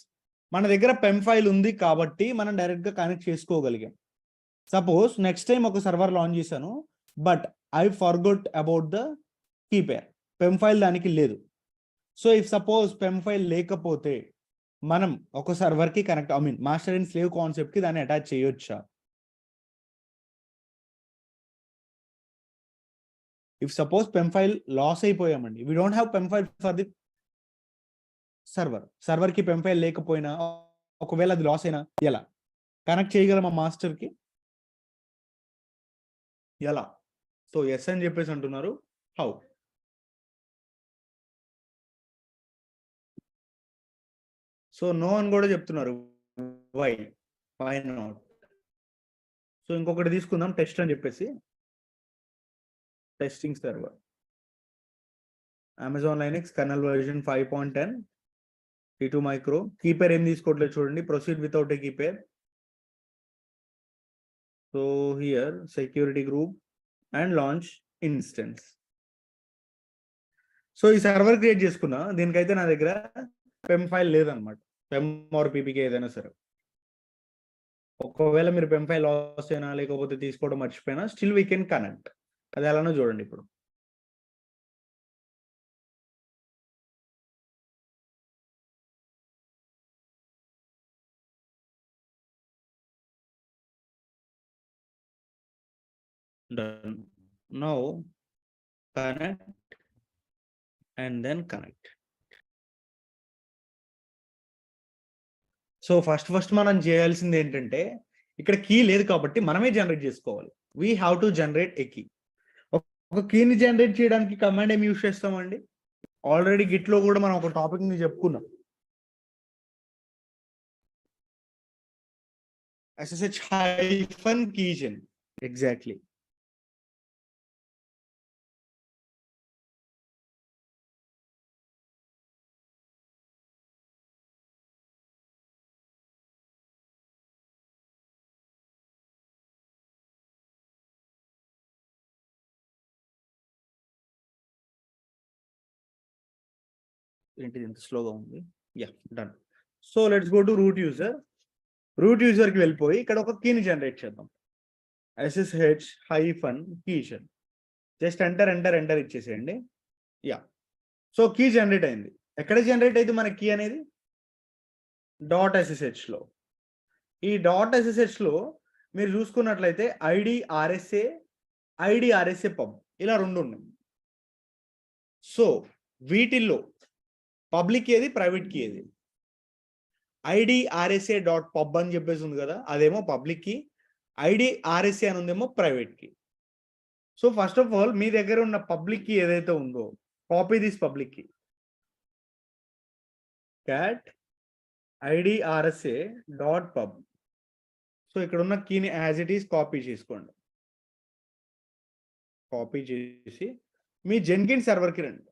మన దగ్గర పెమ్ ఫైల్ ఉంది కాబట్టి మనం డైరెక్ట్ గా కనెక్ట్ చేసుకోగలిగాం. సపోజ్ నెక్స్ట్ టైం ఒక సర్వర్ లాంచ్ చేశాను, but I forgot about the key pair. PEM file దానికి లేదు. So if suppose PEM file లేకపోతే మనం ఒక సర్వర్ కి connect master and slave concept కి దాన్ని అటాచ్ చేయొచ్చా? If suppose PEM file loss అయిపోయామండి, we don't have PEM file for the సర్వర్కి PEM file లేకపోయినా ఒకవేళ అది లాస్ అయినా ఎలా కనెక్ట్ చేయగలమా మాస్టర్కి? ఎలా? సో ఎస్ అని చెప్పేసి అంటున్నారు. హౌ? సో నో అని కూడా చెప్తున్నారు. Why not? సో ఇంకొకటి తీసుకుందాం, టెస్ట్ అని చెప్పేసి. Testing server, Amazon Linux colonel version 5.10, T2 micro. Key pair ఏం తీసుకోవట్లేదు చూడండి, proceed without a key pair. So here security group and launch instance. So ఈ సర్వర్ క్రియేట్ చేసుకున్నా, దీనికైతే నా దగ్గర పెమ్ ఫైల్ లేదనమాట, పెమ్ ఆర్ పీపీకే ఏదైనా సరే. ఒకవేళ మీరు పెమ్ ఫైల్ లాస్ అయినా లేకపోతే తీసుకోవడం మర్చిపోయినా స్టిల్ వీ కెన్ కనెక్ట్. అది ఎలానో చూడండి ఇప్పుడు. Done. Now connect and then connect. So first మనం చేయాల్సింది ఏంటంటే, ఇక్కడ కీ లేదు కాబట్టి మనమే జనరేట్ చేసుకోవాలి. We have to generate a key. ఒక కీని జనరేట్ చేయడానికి కమాండ్ ఏం యూజ్ చేస్తామండి? ఆల్రెడీ గిట్ లో కూడా మనం ఒక టాపిక్ ని చెప్పుకున్నాం, SSH-keygen. ఎగ్జాక్ట్లీ. ఏంటిది ఇంత స్లోగా ఉంది? Yeah, done. So let's go to root user. Root user కి వెళ్ళిపోయి ఇక్కడ ఒక కీని జనరేట్ చేద్దాం, SSH-keygen. జస్ట్ ఎంటర్ ఇచ్చేసేయండి. యా, సో కీ జనరేట్ అయింది. ఎక్కడ జనరేట్ అయింది మన కీ అనేది? .ssh లో. ఈ .ssh లో మీరు చూసుకున్నట్లయితే ఐడి ఆర్ఎస్ఏ పబ్ ఇలా రెండు ఉన్నాయి. సో వీటిల్లో పబ్లిక్ ఏది, ప్రైవేట్ కీ ఏది? IDRSA.pub అని చెప్పేసి ఉంది కదా, అదేమో పబ్లిక్ కీ. IDRSA అని ఉందేమో private key. So first of all మీ దగ్గర ఉన్న పబ్లిక్ కీ ఏదైతే ఉందో, copy this public key, cat IDRSA.pub. So ఇక్కడ ఉన్న కీని యాజ్ ఇట్ ఈస్ కాపీ చేసుకోండి. కాపీ చేసి మీ జెన్కిన్ సర్వర్కి రండి.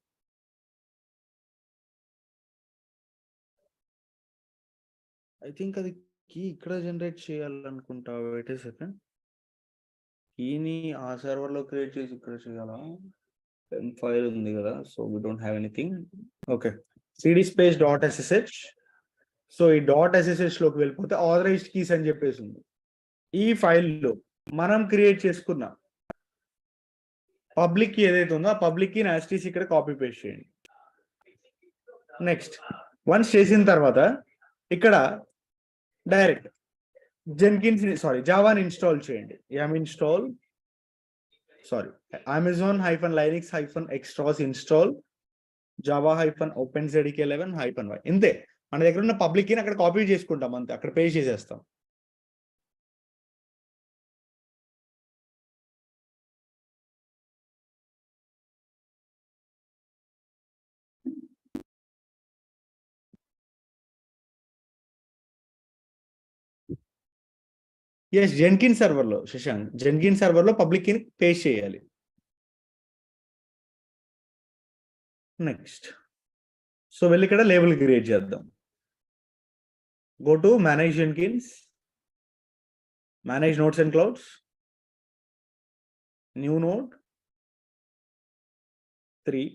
ఐ థింక్ అది కీ ఇక్కడ జనరేట్ చేయాలనుకుంటా. Wait a second. కీని ఆ సర్వర్లో క్రియేట్ చేసి ఇక్కడ చేయాలా? పెన్ ఫైల్ ఉంది కదా, so we don't have anything. Okay, cd space .ssh. So ఈ .ssh లోకి వెళ్ళిపోతే ఆథరైజ్డ్ కీస్ అని చెప్పేసి ఉంది. ఈ ఫైల్లో మనం క్రియేట్ చేసుకున్న పబ్లిక్ కీ ఏదైతే ఉందో ఆ పబ్లిక్ కీ యాస్టీస్ ఇక్కడ కాపీ పేస్ట్ చేయండి. నెక్స్ట్ వన్స్ చేసిన తర్వాత ఇక్కడ డైరెక్ట్ జెన్కిన్స్ జావాని ఇన్స్టాల్ చేయండి. Amazon-Linux-extras install Java-OpenZDK11-y. ఇంతే, మన దగ్గర ఉన్న పబ్లిక్ కీని అక్కడ కాపీ చేసుకుంటాం, అంతే, అక్కడ పేస్ట్ చేసేస్తాం. ఎస్, జెన్కిన్ సర్వర్లో శశాంక్, జెన్కిన్ సర్వర్లో పబ్లిక్ కీని పేస్ట్ చేయాలి. నెక్స్ట్ సో వెళ్ళి ఇక్కడ లేబుల్ క్రియేట్ చేద్దాం. Go to manage Jenkins, manage nodes and clouds, new node 3.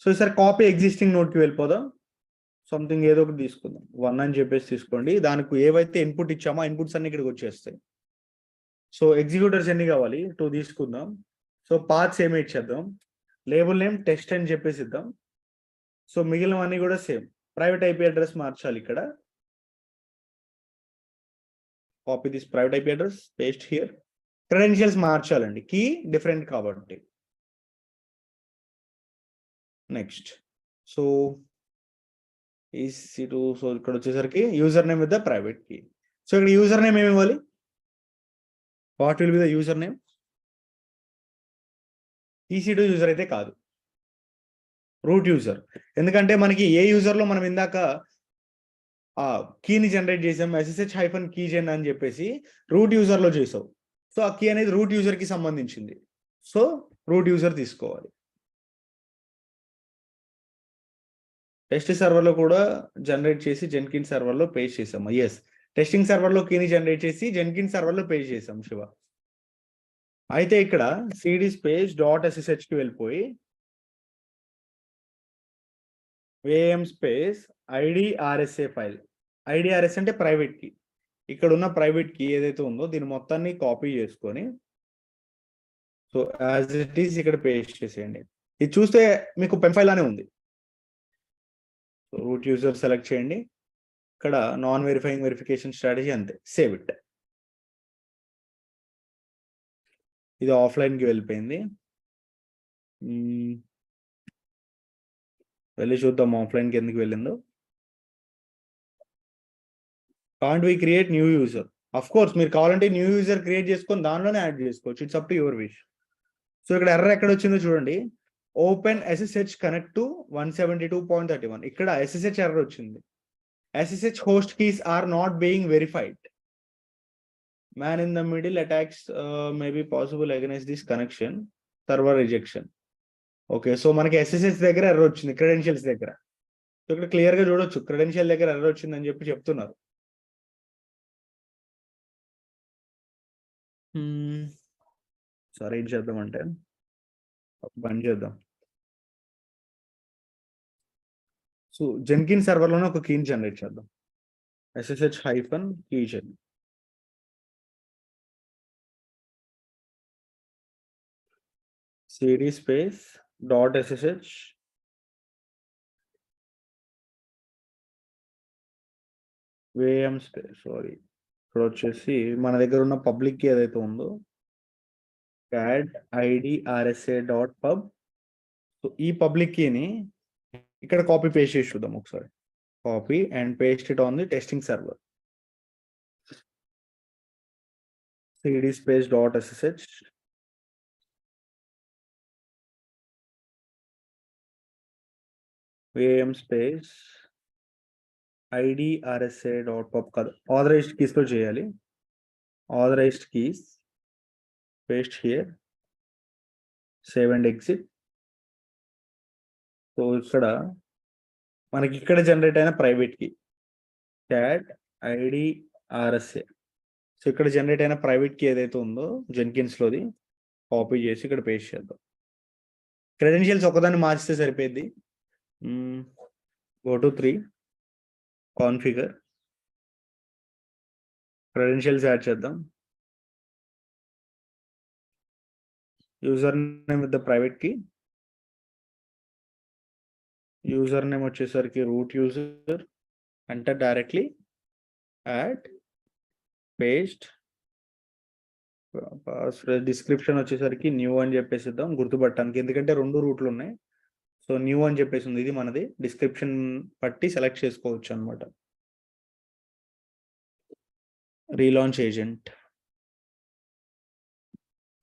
So ఈసారి కాపీ ఎగ్జిస్టింగ్ నోడ్కి వెళ్ళిపోదాం. సంథింగ్ ఏదో ఒకటి తీసుకుందాం, 1 అని చెప్పేసి తీసుకోండి. దానికి ఏవైతే ఇన్పుట్ ఇచ్చామో ఆ ఇన్పుట్స్ అన్ని ఇక్కడికి వచ్చేస్తాయి. సో ఎగ్జిక్యూటర్స్ ఎన్ని కావాలి? 2 తీసుకుందాం. సో పాత్స్ ఏమి ఇచ్చేద్దాం, లేబుల్ నేమ్ టెస్ట్ అని చెప్పేసి ఇద్దాం. సో మిగిలినవన్నీ కూడా సేమ్. ప్రైవేట్ ఐపీ అడ్రస్ మార్చాలి ఇక్కడ. Copy this private IP address, paste here. Credentials మార్చాలండి, కీ డిఫరెంట్ కాబట్టి. Next so EC2. సో ఇక్కడ వచ్చేసరికి user name with the private key. So ఇక్కడ యూజర్ నేమ్ ఏమి ఇవ్వాలి? What will be the user name? EC2 user అయితే కాదు, root user. ఎందుకంటే మనకి ఏ యూజర్ లో మనం ఇందాక ఆ కీని జనరేట్ చేసాం, SSH-keygen అని చెప్పేసి రూట్ యూజర్ లో చేసావు. సో ఆ కీ అనేది రూట్ యూజర్ కి సంబంధించింది. సో రూట్ యూజర్ తీసుకోవాలి. టెస్ట్ సర్వర్ లో కూడా జనరేట్ చేసి జెన్కిన్స్ సర్వర్ లో పేస్ట్ చేసాము. ఎస్, టెస్టింగ్ సర్వర్ లో కీని జనరేట్ చేసి జెన్కిన్స్ సర్వర్ లో పేస్ట్ చేసాం శివ. అయితే ఇక్కడ cd స్పేస్ .ssh కి వెళ్ళిపోయి vam space IDRSA file. IDRS అంటే ప్రైవేట్ కీ. ఇక్కడ ఉన్న ప్రైవేట్ కీ ఏదైతే ఉందో దీని మొత్తాన్ని కాపీ చేసుకొని సో యాజ్ ఇట్ ఈస్ ఇక్కడ పేస్ట్ చేసేయండి. ఇది చూస్తే మీకు పెన్ ఫైల్ లానే ఉంది. సో రూట్ యూజర్ సెలెక్ట్ చేయండి. ఇక్కడ నాన్ వెరిఫైయింగ్ వెరిఫికేషన్ స్ట్రాటజీ అంతే, సేవ్ ఇట్. ఇది ఆఫ్లైన్ కి వెళ్ళిపోయింది. వెళ్ళి చూద్దాం ఆఫ్లైన్ కి ఎందుకు వెళ్ళిందో. Can't we create new user? Of course మీరు కావాలంటే న్యూ యూజర్ క్రియేట్ చేసుకొని దానిలోనే యాడ్ చేసుకోవచ్చు. It's up to your wish. So ఇక్కడ ఎర్రర్ ఎక్కడ వచ్చిందో చూడండి. Open SSH connect to 172.31. ఇక్కడ SSH ఎర్రర్ వచ్చింది. SSH host keys are not being verified. Man in the middle attacks may be possible against this connection. Server rejection. Okay, so మనకి SSH దగ్గర error వచ్చింది, credentials దగ్గర. So ఇక్కడ clear గా చూడొచ్చు credential దగ్గర ఎర్రర్ వచ్చిందని చెప్పి చెప్తున్నారు. సరే ఏం చేద్దామంటే బంద్ చేద్దాం. సో జెన్కిన్ సర్వర్ లోనే ఒక కీని జనరేట్ చేద్దాం. SSH-keygen. cd space .ssh vam space sorry ఇక్కడ వచ్చేసి మన దగ్గర ఉన్న పబ్లిక్ కీ ఏదైతే ఉందో cat IDRSA.pub. సో ఈ పబ్లిక్ కీని ఇక్కడ కాపీ పేస్ట్ చేసి చూద్దాం ఒకసారి. Copy and paste it on the testing server. cd space .ssh vam space IDRSA.pub కాదు, ఆథరైజ్డ్ కీస్ లో చేయాలి. Authorized keys paste here, save and exit. So ఇక్కడ మనకి ఇక్కడ జనరేట్ అయిన private key cat IDRSA. So ఇక్కడ జనరేట్ అయిన private key ఏదైతే ఉందో జెన్కిన్స్ లోది కాపీ చేసి ఇక్కడ పేస్ట్ చేద్దాం. క్రెడెన్షియల్స్ ఒకదాన్ని మార్చితే సరిపోద్ది. Go to 3 configure, credentials add చేద్దాం. User name with the private key. User name వచ్చేసరికి root user. Enter directly, add, paste. Description వచ్చేసరికి న్యూ అని చెప్పేసిద్దాం గుర్తుపట్టడానికి, ఎందుకంటే 2 రూట్లు ఉన్నాయి. సో న్యూ అని చెప్పేసి ఉంది. ఇది మనది డిస్క్రిప్షన్ పట్టి సెలెక్ట్ చేసుకోవచ్చు అనమాట. Relaunch agent.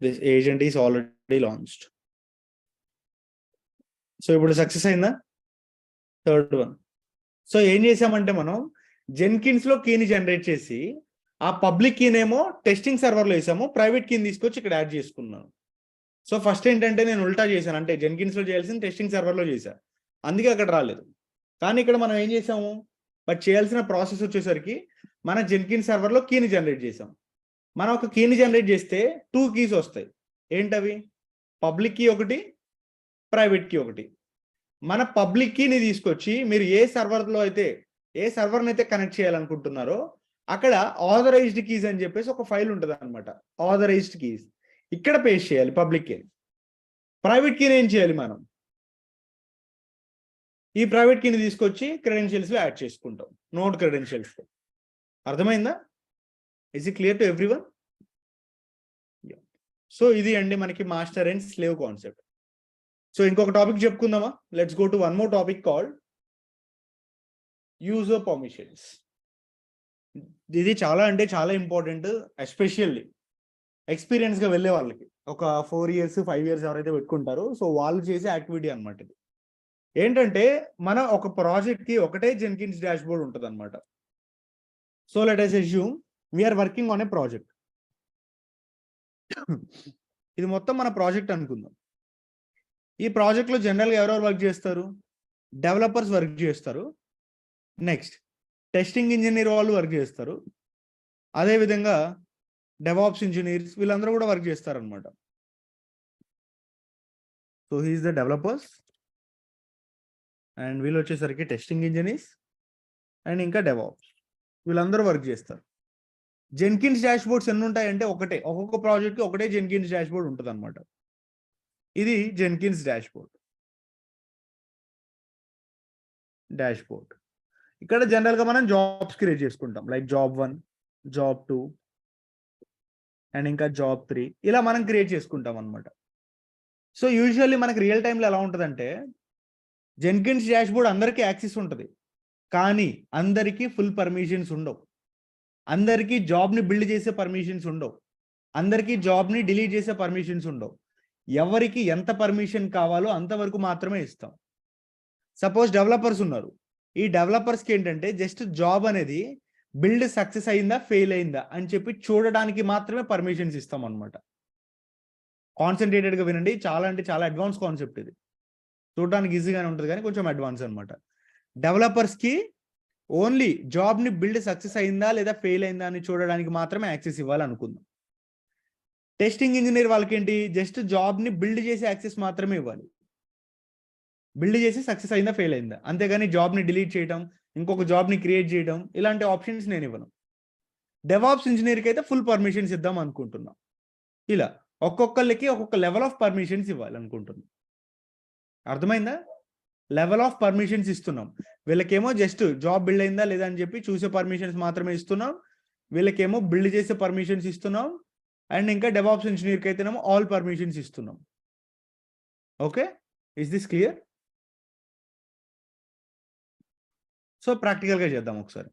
This agent is already launched. So ఇప్పుడు సక్సెస్ అయిందా? Third one. సో ఏం చేసామంటే మనం జెన్కిన్స్ లో కీని జనరేట్ చేసి ఆ పబ్లిక్ కీనేమో టెస్టింగ్ సర్వర్ లో వేసాము, ప్రైవేట్ కీని తీసుకొచ్చి ఇక్కడ యాడ్ చేసుకున్నాను. సో ఫస్ట్ ఏంటంటే నేను ఉల్టా చేశాను, అంటే జెన్కిన్స్ లో చేయాల్సింది టెస్టింగ్ సర్వర్ లో చేశాను, అందుకే అక్కడ రాలేదు. కానీ ఇక్కడ మనం ఏం చేసాము, బట్ చేయాల్సిన ప్రాసెస్ వచ్చేసరికి మన జెన్కిన్స్ సర్వర్ లో కీని జనరేట్ చేసాం. మనం ఒక కీని జనరేట్ చేస్తే 2 కీస్ వస్తాయి. ఏంటవి? పబ్లిక్ కీ ఒకటి, ప్రైవేట్ కీ ఒకటి. మన పబ్లిక్ కీని తీసుకొచ్చి మీరు ఏ సర్వర్లో అయితే ఏ సర్వర్ని అయితే కనెక్ట్ చేయాలనుకుంటున్నారో అక్కడ ఆథరైజ్డ్ కీస్ అని చెప్పేసి ఒక ఫైల్ ఉంటుంది అనమాట. ఆథరైజ్డ్ కీస్ ఇక్కడ పేస్ట్ చేయాలి పబ్లిక్ కీ. ప్రైవేట్ కీని ఏం చేయాలి, మనం ఈ ప్రైవేట్ కీని తీసుకొచ్చి క్రెడెన్షియల్స్ లో యాడ్ చేసుకుంటాం, నోడ్ క్రెడెన్షియల్స్. అర్థమైందా? Is it clear to everyone? So ఇది అండి మనకి master and slave concept. So ఇంకొక టాపిక్ చెప్పుకుందామా? Let's go to one more topic called user permissions. ఇది చాలా అంటే చాలా ఇంపార్టెంట్, ఎస్పెషల్లీ ఎక్స్పీరియన్స్గా వెళ్ళే వాళ్ళకి. ఒక 4 years 5 years ఎవరైతే పెట్టుకుంటారో సో వాళ్ళు చేసే యాక్టివిటీ అనమాట ఇది. ఏంటంటే మన ఒక ప్రాజెక్ట్కి ఒకటే జెన్కిన్స్ డాష్ బోర్డ్ ఉంటుంది అనమాట. So let us assume we are working on a project. ఇది మొత్తం మన ప్రాజెక్ట్ అనుకుందాం. ఈ ప్రాజెక్ట్లో జనరల్గా ఎవరెవరు వర్క్ చేస్తారు? డెవలపర్స్ వర్క్ చేస్తారు. నెక్స్ట్ టెస్టింగ్ ఇంజనీర్ వాళ్ళు వర్క్ చేస్తారు. అదేవిధంగా డెవాప్స్ ఇంజనీర్స్ వీళ్ళందరూ కూడా వర్క్ చేస్తారనమాట. So he is the developers and వీళ్ళు వచ్చేసరికి టెస్టింగ్ ఇంజనీర్స్ అండ్ ఇంకా డెవాప్స్ వీళ్ళందరూ వర్క్ చేస్తారు. జెన్కిన్స్ డాష్ బోర్డ్స్ ఎన్ని ఉంటాయంటే ఒకటే, ఒక్కొక్క ప్రాజెక్ట్కి ఒకటే జెన్కిన్స్ డాష్ బోర్డ్ ఉంటుంది అనమాట. ఇది జెన్కిన్స్ డాష్ బోర్డ్. ఇక్కడ జనరల్గా మనం జాబ్స్ క్రియేట్ చేసుకుంటాం, లైక్ జాబ్ 1, జాబ్ 2 అండ్ ఇంకా జాబ్ 3 ఇలా మనం క్రియేట్ చేసుకుంటాం అనమాట. సో యూజువల్లీ మనకి రియల్ టైంలో ఎలా ఉంటుందంటే జెన్కిన్స్ డాష్ బోర్డ్ అందరికీ యాక్సెస్ ఉంటుంది, కానీ అందరికీ ఫుల్ పర్మిషన్స్ ఉండవు. అందరికీ జాబ్ని బిల్డ్ చేసే పర్మిషన్స్ ఉండవు. అందరికీ జాబ్ని డిలీట్ చేసే పర్మిషన్స్ ఉండవు. ఎవరికి ఎంత పర్మిషన్ కావాలో అంతవరకు మాత్రమే ఇస్తాం. సపోజ్ డెవలపర్స్ ఉన్నారు. ఈ డెవలపర్స్కి ఏంటంటే జస్ట్ జాబ్ అనేది బిల్డ్ సక్సెస్ అయిందా ఫెయిల్ అయిందా అని చెప్పి చూడడానికి మాత్రమే పర్మిషన్స్ ఇస్తాం అనమాట. కాన్సన్ట్రేటెడ్గా వినండి, చాలా అంటే చాలా అడ్వాన్స్ కాన్సెప్ట్ ఇది. చూడడానికి ఈజీగానే ఉంటుంది కానీ కొంచెం అడ్వాన్స్ అనమాట. డెవలపర్స్కి ఓన్లీ జాబ్ని బిల్డ్ సక్సెస్ అయిందా లేదా ఫెయిల్ అయిందా అని చూడడానికి మాత్రమే యాక్సెస్ ఇవ్వాలనుకుందాం. టెస్టింగ్ ఇంజనీర్ వాళ్ళకి ఏంటి, జస్ట్ జాబ్ని బిల్డ్ చేసే యాక్సెస్ మాత్రమే ఇవ్వాలి. బిల్డ్ చేసి సక్సెస్ అయిందా ఫెయిల్ అయిందా, అంతేగాని జాబ్ని డిలీట్ చేయడం, ఇంకొక జాబ్ని క్రియేట్ చేయడం ఇలాంటి ఆప్షన్స్ నేను ఇవ్వను. డెవాప్స్ ఇంజనీర్కి అయితే ఫుల్ పర్మిషన్స్ ఇద్దాం అనుకుంటున్నాం. ఇలా ఒక్కొక్కరికి ఒక్కొక్క లెవెల్ ఆఫ్ పర్మిషన్స్ ఇవ్వాలనుకుంటున్నాం. అర్థమైందా? లెవెల్ ఆఫ్ పర్మిషన్స్ ఇస్తున్నాం. వీళ్ళకేమో జస్ట్ జాబ్ బిల్డ్ అయిందా లేదా అని చెప్పి చూసే పర్మిషన్స్ మాత్రమే ఇస్తున్నాం. వీళ్ళకేమో బిల్డ్ చేసే పర్మిషన్స్ ఇస్తున్నాం. అండ్ ఇంకా డెవాప్స్ ఇంజనీర్కి అయితేనేమో ఆల్ పర్మిషన్స్ ఇస్తున్నాం. Okay, is this clear? So ప్రాక్టికల్గా చేద్దాం ఒకసారి.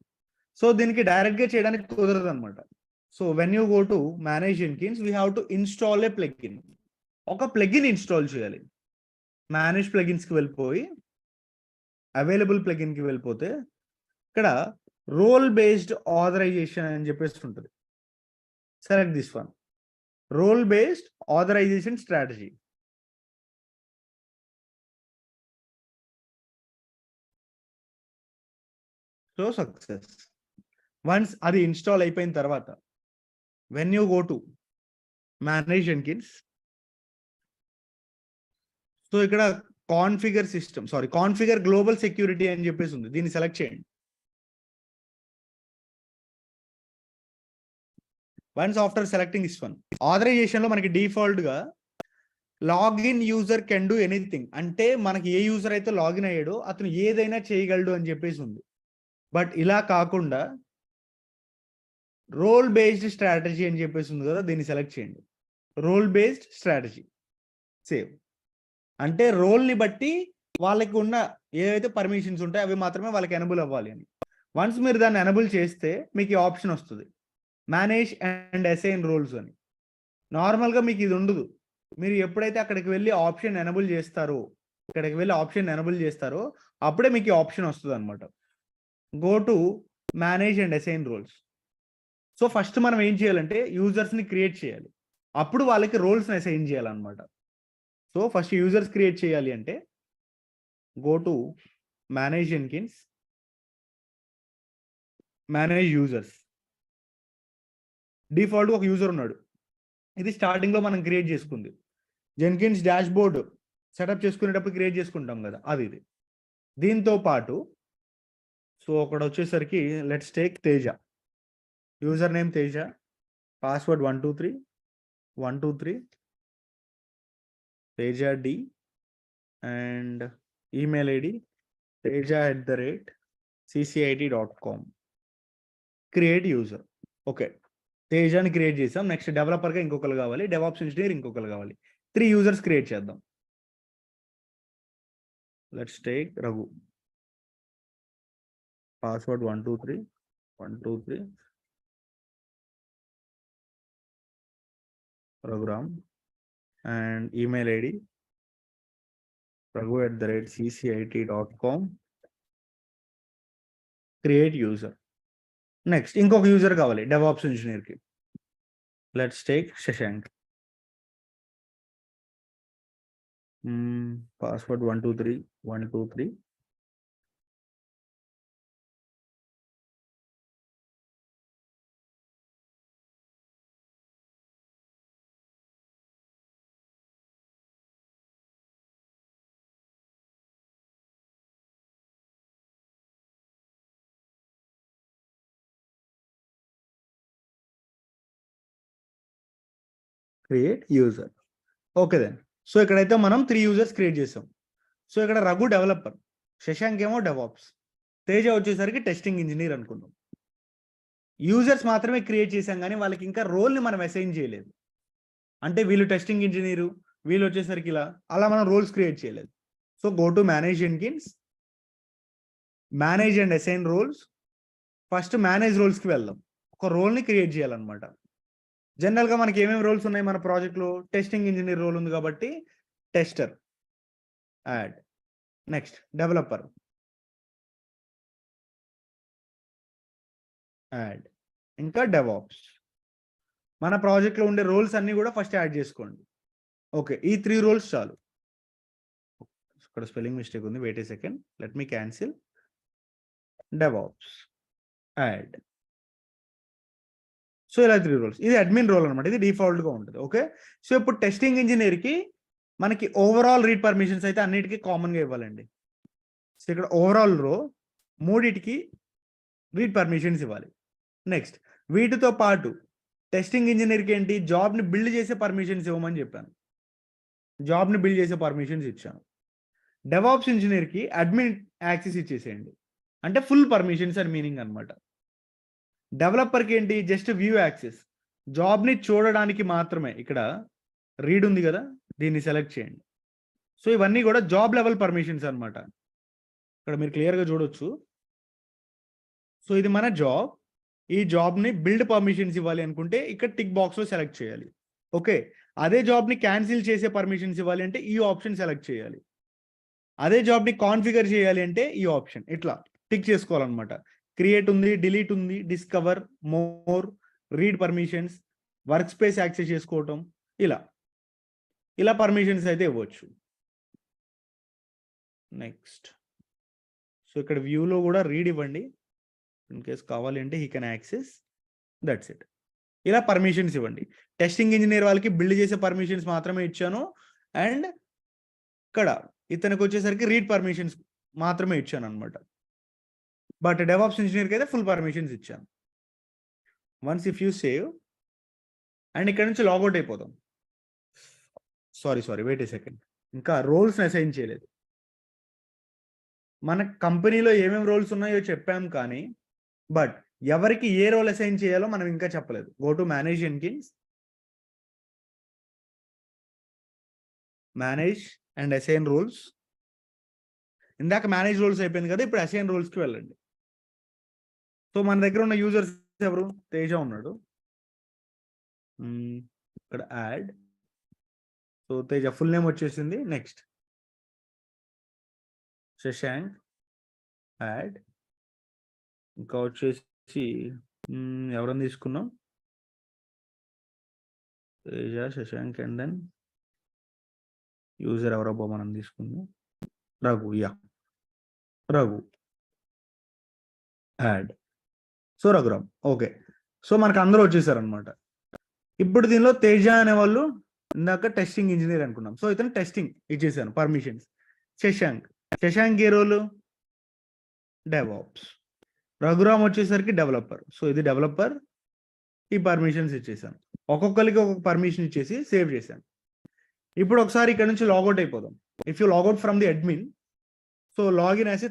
సో దీనికి డైరెక్ట్గా చేయడానికి కుదరదు అనమాట. So when you go to manage Jenkins we have to install A plugin. ఒక ప్లగిన్ ఇన్స్టాల్ చేయాలి. మేనేజ్ ప్లగిన్స్కి వెళ్ళిపోయి అవైలబుల్ ప్లగిన్కి వెళ్ళిపోతే ఇక్కడ రోల్ బేస్డ్ ఆథరైజేషన్ అని చెప్పేసి ఉంటుంది. Select this one, role based authorization strategy. So success. Once అది ఇన్స్టాల్ అయిపోయిన తర్వాత when you go to manage Jenkins, so ఇక్కడ కాన్ఫిగర్ గ్లోబల్ సెక్యూరిటీ అని చెప్పేసి ఉంది, దీన్ని సెలెక్ట్ చేయండి. Once after selecting this one, authorization లో మనకి డిఫాల్ట్ గా login user can do anything, అంటే మనకి ఏ యూజర్ అయితే లాగిన్ అయ్యాడో అతను ఏదైనా చేయగలడు అని చెప్పేసి ఉంది. బట్ ఇలా కాకుండా రోల్ బేస్డ్ స్ట్రాటజీ అని చెప్పేసి ఉంది కదా, దీన్ని సెలెక్ట్ చేయండి. Role based strategy, save. అంటే రోల్ని బట్టి వాళ్ళకి ఉన్న ఏవైతే పర్మిషన్స్ ఉంటాయో అవి మాత్రమే వాళ్ళకి ఎనబుల్ అవ్వాలి అని. వన్స్ మీరు దాన్ని ఎనబుల్ చేస్తే మీకు ఈ ఆప్షన్ వస్తుంది, మేనేజ్ అండ్ అసైన్ రోల్స్ అని. నార్మల్గా మీకు ఇది ఉండదు. మీరు ఎప్పుడైతే అక్కడికి వెళ్ళి ఆప్షన్ ఎనబుల్ చేస్తారో అప్పుడే మీకు ఈ ఆప్షన్ వస్తుంది అనమాట. Go to manage and assign roles. So first మనం ఏం చేయాలంటే యూజర్స్ని క్రియేట్ చేయాలి, అప్పుడు వాళ్ళకి రోల్స్ని అసైన్ చేయాలన్నమాట. సో ఫస్ట్ యూజర్స్ క్రియేట్ చేయాలి అంటే go to manage Jenkins, manage users. డిఫాల్ట్గా ఒక యూజర్ ఉన్నాడు, ఇది స్టార్టింగ్లో మనం క్రియేట్ చేసుకుంది. జెన్కిన్స్ డాష్ బోర్డ్ సెటప్ చేసుకునేటప్పుడు క్రియేట్ చేసుకుంటాం కదా, అది ఇది. దీంతో పాటు సో అక్కడ వచ్చేసరికి let's take Teja, user name Teja, password 123 Teja D and email ID teja@ccit.com. Create user. Okay, తేజాని క్రియేట్ చేసాం. నెక్స్ట్ డెవలపర్గా ఇంకొకరు కావాలి, డెవాప్స్ ఇంజనీర్ ఇంకొకరు కావాలి. 3 యూజర్స్ క్రియేట్ చేద్దాం. Let's take Raghu. Password 123 program and email id raghu@ccit.com. create user. Next ఇంకొక యూజర్ కావాలి డెవాప్స్ ఇంజనీర్ కి. Let's take Shashank. Password 123 create user. Okay then. So ఇక్కడైతే మనం 3 యూజర్స్ క్రియేట్ చేసాం. సో ఇక్కడ రఘు డెవలపర్, శశాంక్ ఏమో డెవాప్స్, తేజ వచ్చేసరికి టెస్టింగ్ ఇంజనీర్ అనుకున్నాం. యూజర్స్ మాత్రమే క్రియేట్ చేసాం కానీ వాళ్ళకి ఇంకా రోల్ని మనం అసైన్ చేయలేదు. అంటే వీళ్ళు టెస్టింగ్ ఇంజనీరు, వీళ్ళు వచ్చేసరికి ఇలా అలా మనం రోల్స్ క్రియేట్ చేయలేదు. So go to manage Jenkins, manage and assign roles. First manage రోల్స్కి వెళ్దాం. ఒక రోల్ని క్రియేట్ చేయాలన్నమాట. జనరల్గా మనకి ఏమేమి రోల్స్ ఉన్నాయి మన ప్రాజెక్ట్లో? టెస్టింగ్ ఇంజనీర్ రోల్ ఉంది కాబట్టి tester, add. Next developer, add. ఇంకా డెవాప్స్. మన ప్రాజెక్ట్లో ఉండే రోల్స్ అన్నీ కూడా ఫస్ట్ యాడ్ చేసుకోండి. ఓకే, ఈ 3 రోల్స్ చాలు. ఇక్కడ స్పెల్లింగ్ మిస్టేక్ ఉంది, wait a second, let me cancel. DevOps, add. So ఇలా 3 రోల్స్. ఇది అడ్మిన్ రోల్ అనమాట, ఇది డిఫాల్ట్గా ఉంటుంది. ఓకే, సో ఇప్పుడు టెస్టింగ్ ఇంజనీర్కి మనకి ఓవరాల్ రీడ్ పర్మిషన్స్ అయితే అన్నిటికీ కామన్గా ఇవ్వాలండి. సో ఇక్కడ ఓవరాల్ రో 3టికి రీడ్ పర్మిషన్స్ ఇవ్వాలి. నెక్స్ట్ వీటితో పాటు టెస్టింగ్ ఇంజనీర్కి ఏంటి, జాబ్ని బిల్డ్ చేసే పర్మిషన్స్ ఇవ్వమని చెప్పాను. జాబ్ని బిల్డ్ చేసే పర్మిషన్స్ ఇచ్చాను. డెవాప్స్ ఇంజనీర్కి అడ్మిన్ యాక్సెస్ ఇచ్చేసేయండి, అంటే ఫుల్ పర్మిషన్స్ అని మీనింగ్ అనమాట. డెవలపర్కి ఏంటి, జస్ట్ వ్యూ యాక్సెస్, జాబ్ని చూడడానికి మాత్రమే. ఇక్కడ రీడ్ ఉంది కదా, దీన్ని సెలెక్ట్ చేయండి. సో ఇవన్నీ కూడా జాబ్ లెవెల్ పర్మిషన్స్ అనమాట. ఇక్కడ మీరు క్లియర్గా చూడొచ్చు. సో ఇది మన జాబ్. ఈ జాబ్ని బిల్డ్ పర్మిషన్స్ ఇవ్వాలి అనుకుంటే ఇక్కడ టిక్ బాక్స్లో సెలెక్ట్ చేయాలి. ఓకే, అదే జాబ్ని క్యాన్సిల్ చేసే పర్మిషన్స్ ఇవ్వాలి అంటే ఈ ఆప్షన్ సెలెక్ట్ చేయాలి. అదే జాబ్ని కాన్ఫిగర్ చేయాలి అంటే ఈ ఆప్షన్ ఇట్లా టిక్ చేసుకోవాలన్నమాట. క్రియేట్ ఉంది, డిలీట్ ఉంది, discover, more, read permissions, work space access చేసుకోవటం, ఇలా పర్మిషన్స్ అయితే ఇవ్వచ్చు. నెక్స్ట్ సో ఇక్కడ వ్యూలో కూడా రీడ్ ఇవ్వండి, ఇన్ కేస్ కావాలి అంటే he can access. That's it. ఇలా పర్మిషన్స్ ఇవ్వండి. టెస్టింగ్ ఇంజనీర్ వాళ్ళకి బిల్డ్ చేసే పర్మిషన్స్ మాత్రమే ఇచ్చాను, అండ్ ఇక్కడ ఇతనికి వచ్చేసరికి రీడ్ పర్మిషన్స్ మాత్రమే ఇచ్చాను అనమాట. బట్ డెవాప్స్ ఇంజనీర్కి అయితే ఫుల్ పర్మిషన్స్ ఇచ్చాను. Once if you save and ఇక్కడ నుంచి లాగౌట్ అయిపోదాం. సారీ వెయిట్ ఏ సెకండ్, ఇంకా రోల్స్ని అసైన్ చేయలేదు. మన కంపెనీలో ఏమేమి రోల్స్ ఉన్నాయో చెప్పాం కానీ బట్ ఎవరికి ఏ రోల్ అసైన్ చేయాలో మనం ఇంకా చెప్పలేదు. Go to manage Jenkins, manage and assign roles. ఇందాక మేనేజ్ రోల్స్ అయిపోయింది కదా, ఇప్పుడు అసైన్ రోల్స్కి వెళ్ళండి. సో మన దగ్గర ఉన్న యూజర్స్ ఎవరు? తేజ ఉన్నాడు. ఇక్కడ add. So Teja full name వచ్చేసింది. Next Shashank, add. ఇంకా వచ్చేసి ఎవరైనా తీసుకున్నాం, Teja, Shashank, and then user ఎవరబ్బో మనం తీసుకుందాం, Raghu. Raghu, add. So Raghuram. Okay, so మనకు అందరూ వచ్చేసారనమాట. ఇప్పుడు దీనిలో తేజ అనే వాళ్ళు ఇందాక టెస్టింగ్ ఇంజనీర్ అనుకున్నాం. సో ఇతను టెస్టింగ్ ఇచ్చేసాను పర్మిషన్స్. శశాంక్ ఏ రోలు? డెవాప్స్. రఘురామ్ వచ్చేసరికి డెవలపర్. సో ఇది డెవలపర్, ఈ పర్మిషన్స్ ఇచ్చేసాను. ఒక్కొక్కరికి ఒక్కొక్క పర్మిషన్ ఇచ్చేసి సేవ్ చేశాను. ఇప్పుడు ఒకసారి ఇక్కడ నుంచి లాగౌట్ అయిపోదాం. If you logout from the admin, so login అయితే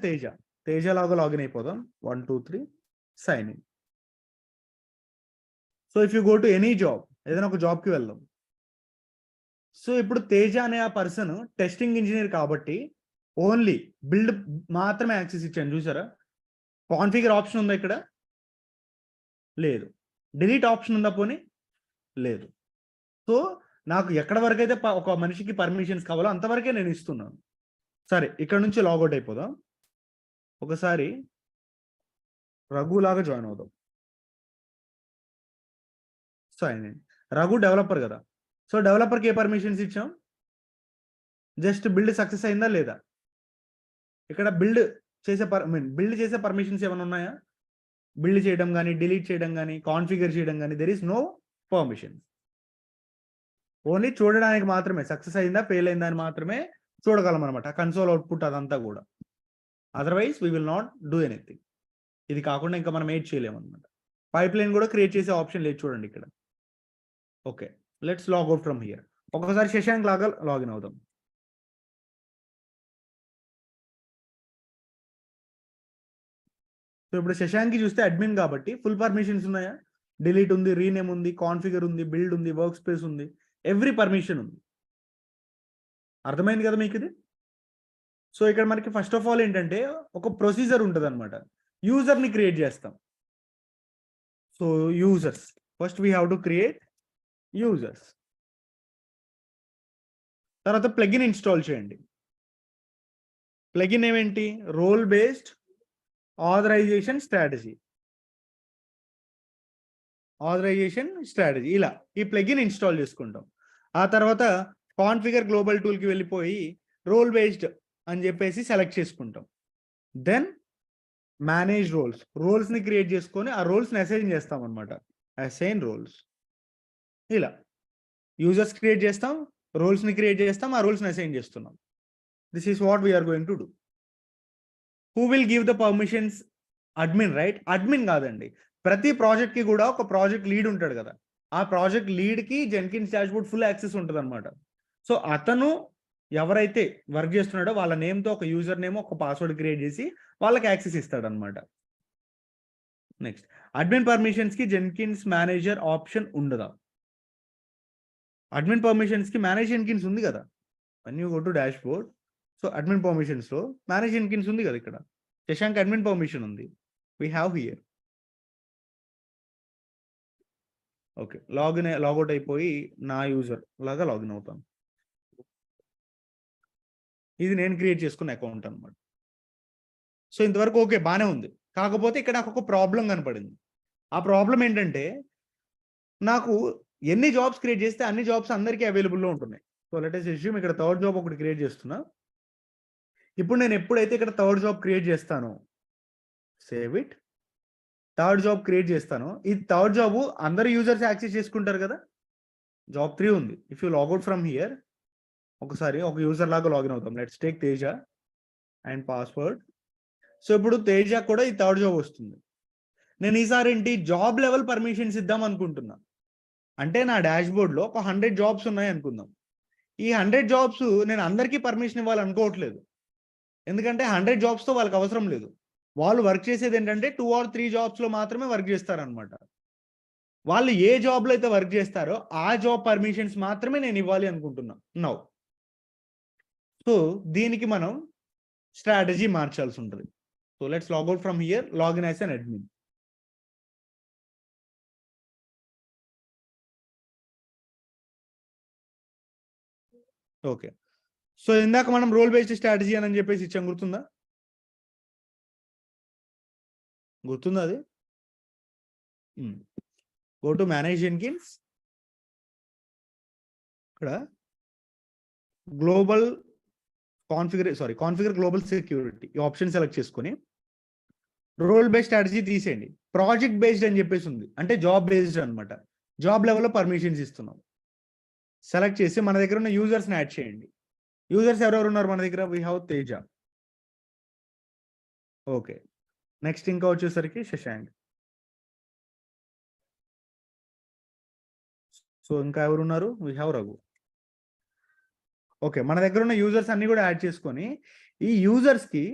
తేజ లాగా లాగిన్ అయిపోదాం. 1 2 3 sign in. So if you go to any job, ఏదైనా ఒక జాబ్కి వెళ్దాం. సో ఇప్పుడు తేజ అనే ఆ పర్సన్ టెస్టింగ్ ఇంజనీర్ కాబట్టి ఓన్లీ బిల్డ్ మాత్రమే యాక్సెస్ ఇచ్చాను, చూసారా? కాన్ఫిగర్ ఆప్షన్ ఉందా ఇక్కడ? లేదు. డిలీట్ ఆప్షన్ ఉందా పోనీ? లేదు. సో నాకు ఎక్కడ వరకు అయితే ఒక మనిషికి పర్మిషన్స్ కావాలో అంతవరకే నేను ఇస్తున్నాను. సరే, ఇక్కడ నుంచి లాగౌట్ అయిపోదాం. ఒకసారి రఘులాగా జాయిన్ అవుదాం. Sign in. రఘు డెవలపర్ కదా, సో డెవలపర్కి ఏ పర్మిషన్స్ ఇచ్చాం? జస్ట్ బిల్డ్ సక్సెస్ అయిందా లేదా? ఇక్కడ బిల్డ్ చేసే పర్మిషన్స్ ఏమైనా ఉన్నాయా? బిల్డ్ చేయడం కానీ, డిలీట్ చేయడం కానీ, కాన్ఫిగర్ చేయడం కానీ, there is no permission. Only చూడడానికి మాత్రమే, సక్సెస్ అయిందా ఫెయిల్ అయిందా అని మాత్రమే చూడగలం అనమాట. కన్సోల్ అవుట్పుట్ అదంతా కూడా. Otherwise we will not do anything. ఇది కాకుండా ఇంకా మనం ఏడ్ చేయలేము అనమాట. పైప్ లైన్ కూడా క్రియేట్ చేసే ఆప్షన్ లేదు చూడండి ఇక్కడ. Okay, let's log out from here. ఒకసారి శశాంక్ లాగా లాగిన్ అవుదాం. సో ఇప్పుడు శశాంక్కి చూస్తే అడ్మిన్ కాబట్టి ఫుల్ పర్మిషన్స్ ఉన్నాయా? డిలీట్ ఉంది, రీనేమ్ ఉంది, కాన్ఫిగర్ ఉంది, బిల్డ్ ఉంది, వర్క్ స్పేస్ ఉంది, ఎవ్రీ పర్మిషన్ ఉంది. అర్థమైంది కదా మీకు ఇది? సో ఇక్కడ మనకి ఫస్ట్ ఆఫ్ ఆల్ ఏంటంటే ఒక ప్రొసీజర్ ఉంటుంది అనమాట. యూజర్ని క్రియేట్ చేస్తాం. So users, first we have to create users. తర్వాత ప్లగిన్ ఇన్స్టాల్ చేయండి. ప్లగిన్ ఏమేంటి? Role based authorization strategy. ఇలా ఈ ప్లగిన్ ఇన్స్టాల్ చేసుకుంటాం. ఆ తర్వాత కాన్ఫిగర్ గ్లోబల్ టూల్కి వెళ్ళిపోయి రోల్ బేస్డ్ అని చెప్పేసి సెలెక్ట్ చేసుకుంటాం. దెన్ మేనేజ్ రోల్స్ని క్రియేట్ చేసుకొని ఆ రోల్స్ని అసైన్ చేస్తాం అనమాట. Assign roles. ఇలా యూజర్స్ క్రియేట్ చేస్తాం, రోల్స్ని క్రియేట్ చేస్తాం, ఆ రోల్స్ని అసైన్ చేస్తున్నాం. This is what we are going to do. Who will give the permissions? Admin, right? Admin కాదండి, ప్రతి ప్రాజెక్ట్కి కూడా ఒక ప్రాజెక్ట్ లీడ్ ఉంటాడు కదా, ఆ ప్రాజెక్ట్ లీడ్కి జెన్కిన్స్ డాష్బోర్డ్ ఫుల్ యాక్సెస్ ఉంటుంది అనమాట. సో అతను ఎవరైతే వర్క్ చేస్తున్నాడో వాళ్ళ నేమ్తో ఒక యూజర్ నేమ్, ఒక పాస్వర్డ్ క్రియేట్ చేసి వాళ్ళకి యాక్సెస్ ఇస్తాడనమాట. నెక్స్ట్, అడ్మిన్ పర్మిషన్స్కి జెన్కిన్స్ మేనేజర్ ఆప్షన్ ఉండదా? అడ్మిన్ పర్మిషన్స్కి మేనేజ్ జెన్కిన్స్ ఉంది కదా. One you go to dashboard, so admin పర్మిషన్స్లో మేనేజ్ జెన్కిన్స్ ఉంది కదా. ఇక్కడ శశాంక్ అడ్మిన్ పర్మిషన్ ఉంది. We have here. Okay, logout అయిపోయి నా యూజర్ లాగా లాగిన్ అవుతాను. ఇది నేను క్రియేట్ చేసుకున్న అకౌంట్ అనమాట. సో ఇంతవరకు ఓకే, బాగానే ఉంది. కాకపోతే ఇక్కడ నాకు ఒక ప్రాబ్లం కనపడింది. ఆ ప్రాబ్లం ఏంటంటే నాకు ఎన్ని జాబ్స్ క్రియేట్ చేస్తే అన్ని జాబ్స్ అందరికీ అవైలబుల్లో ఉంటున్నాయి. సో లెట్ us assume ఇక్కడ థర్డ్ జాబ్ ఒకటి క్రియేట్ చేస్తున్నా. ఇప్పుడు నేను ఎప్పుడైతే ఇక్కడ థర్డ్ జాబ్ క్రియేట్ చేస్తానో, save it, third job create చేస్తానో, ఈ థర్డ్ జాబ్ అందరు యూజర్స్ యాక్సెస్ చేసుకుంటారు కదా. జాబ్ 3 ఉంది. If you logout from here, ఒకసారి ఒక యూజర్ లాగా లాగిన్ అవుతాం. Let's take Teja and password. So ఇప్పుడు తేజ కూడా ఈ థర్డ్ జాబ్ వస్తుంది. నేను ఈసారి ఏంటి జాబ్ లెవెల్ పర్మిషన్స్ ఇద్దాం అనుకుంటున్నా. అంటే నా డాష్బోర్డ్లో ఒక 100 జాబ్స్ ఉన్నాయి అనుకుందాం. ఈ 100 జాబ్స్ నేను అందరికీ పర్మిషన్ ఇవ్వాలనుకోవట్లేదు. ఎందుకంటే 100 జాబ్స్తో వాళ్ళకి అవసరం లేదు. వాళ్ళు వర్క్ చేసేది ఏంటంటే 2 or 3 జాబ్స్లో మాత్రమే వర్క్ చేస్తారనమాట. వాళ్ళు ఏ జాబ్లో అయితే వర్క్ చేస్తారో ఆ జాబ్ పర్మిషన్స్ మాత్రమే నేను ఇవ్వాలి అనుకుంటున్నా నౌ. సో దీనికి మనం స్ట్రాటజీ మార్చాల్సి ఉంటుంది. So let's logout from here, login as an admin. Okay, so ఇందాక మనం రోల్ బేస్డ్ స్ట్రాటజీ అని చెప్పేసి ఇచ్చాం, గుర్తుందా? అది గో టు మేనేజ్ జెన్కిన్స్. ఇక్కడ గ్లోబల్ కాన్ఫిగర్ గ్లోబల్ సెక్యూరిటీ ఈ ఆప్షన్ సెలెక్ట్ చేసుకొని రోల్ బేస్డ్ స్ట్రాటజీ తీసేయండి. ప్రాజెక్ట్ బేస్డ్ అని చెప్పేసి ఉంది, అంటే జాబ్ బేస్డ్ అనమాట. జాబ్ లెవెల్లో పర్మిషన్స్ ఇస్తున్నాం. సెలెక్ట్ చేసి మన దగ్గర ఉన్న యూజర్స్ని యాడ్ చేయండి. యూజర్స్ ఎవరెవరు ఉన్నారు మన దగ్గర? We have Teja. Okay, next ఇంకా వచ్చేసరికి శశాంక్. సో ఇంకా ఎవరు ఉన్నారు? We have Raghu. ఓకే, మన దగ్గర ఉన్న యూజర్స్ అన్ని కూడా యాడ్ చేసుకొని ఈ యూజర్స్కి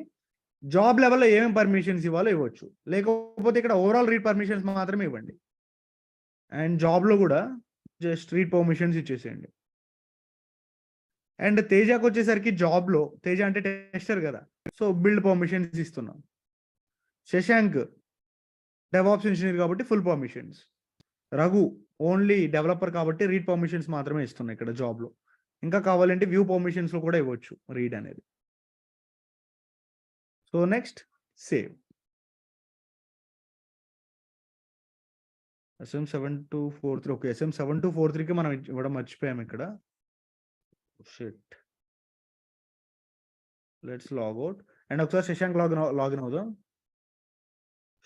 జాబ్ లెవెల్లో ఏమేమి పర్మిషన్స్ ఇవ్వాలో ఇవ్వచ్చు, లేకపోతే ఇక్కడ ఓవరాల్ రీడ్ పర్మిషన్స్ మాత్రమే ఇవ్వండి. అండ్ జాబ్లో కూడా జస్ట్ రీడ్ పర్మిషన్స్ ఇచ్చేసేయండి. అండ్ తేజకు వచ్చేసరికి జాబ్లో, తేజ అంటే టెస్టర్ కదా, సో బిల్డ్ పర్మిషన్స్ ఇస్తున్నాం. శశాంక్ డెవాప్స్ ఇంజనీర్ కాబట్టి full permissions. Raghu only developer కాబట్టి రీడ్ పర్మిషన్స్ మాత్రమే ఇస్తున్నాయి ఇక్కడ జాబ్లో. ఇంకా కావాలంటే వ్యూ పర్మిషన్స్లో కూడా ఇవ్వచ్చు రీడ్ అనేది. So next save. SM7243. Okay, SM7243కి మనం ఇవ్వడం మర్చిపోయాం ఇక్కడ. షిట్. లెట్స్ లాగ్అవుట్ అండ్ ఒకసారి శశాంక్ లాగిన్ అవుదాం.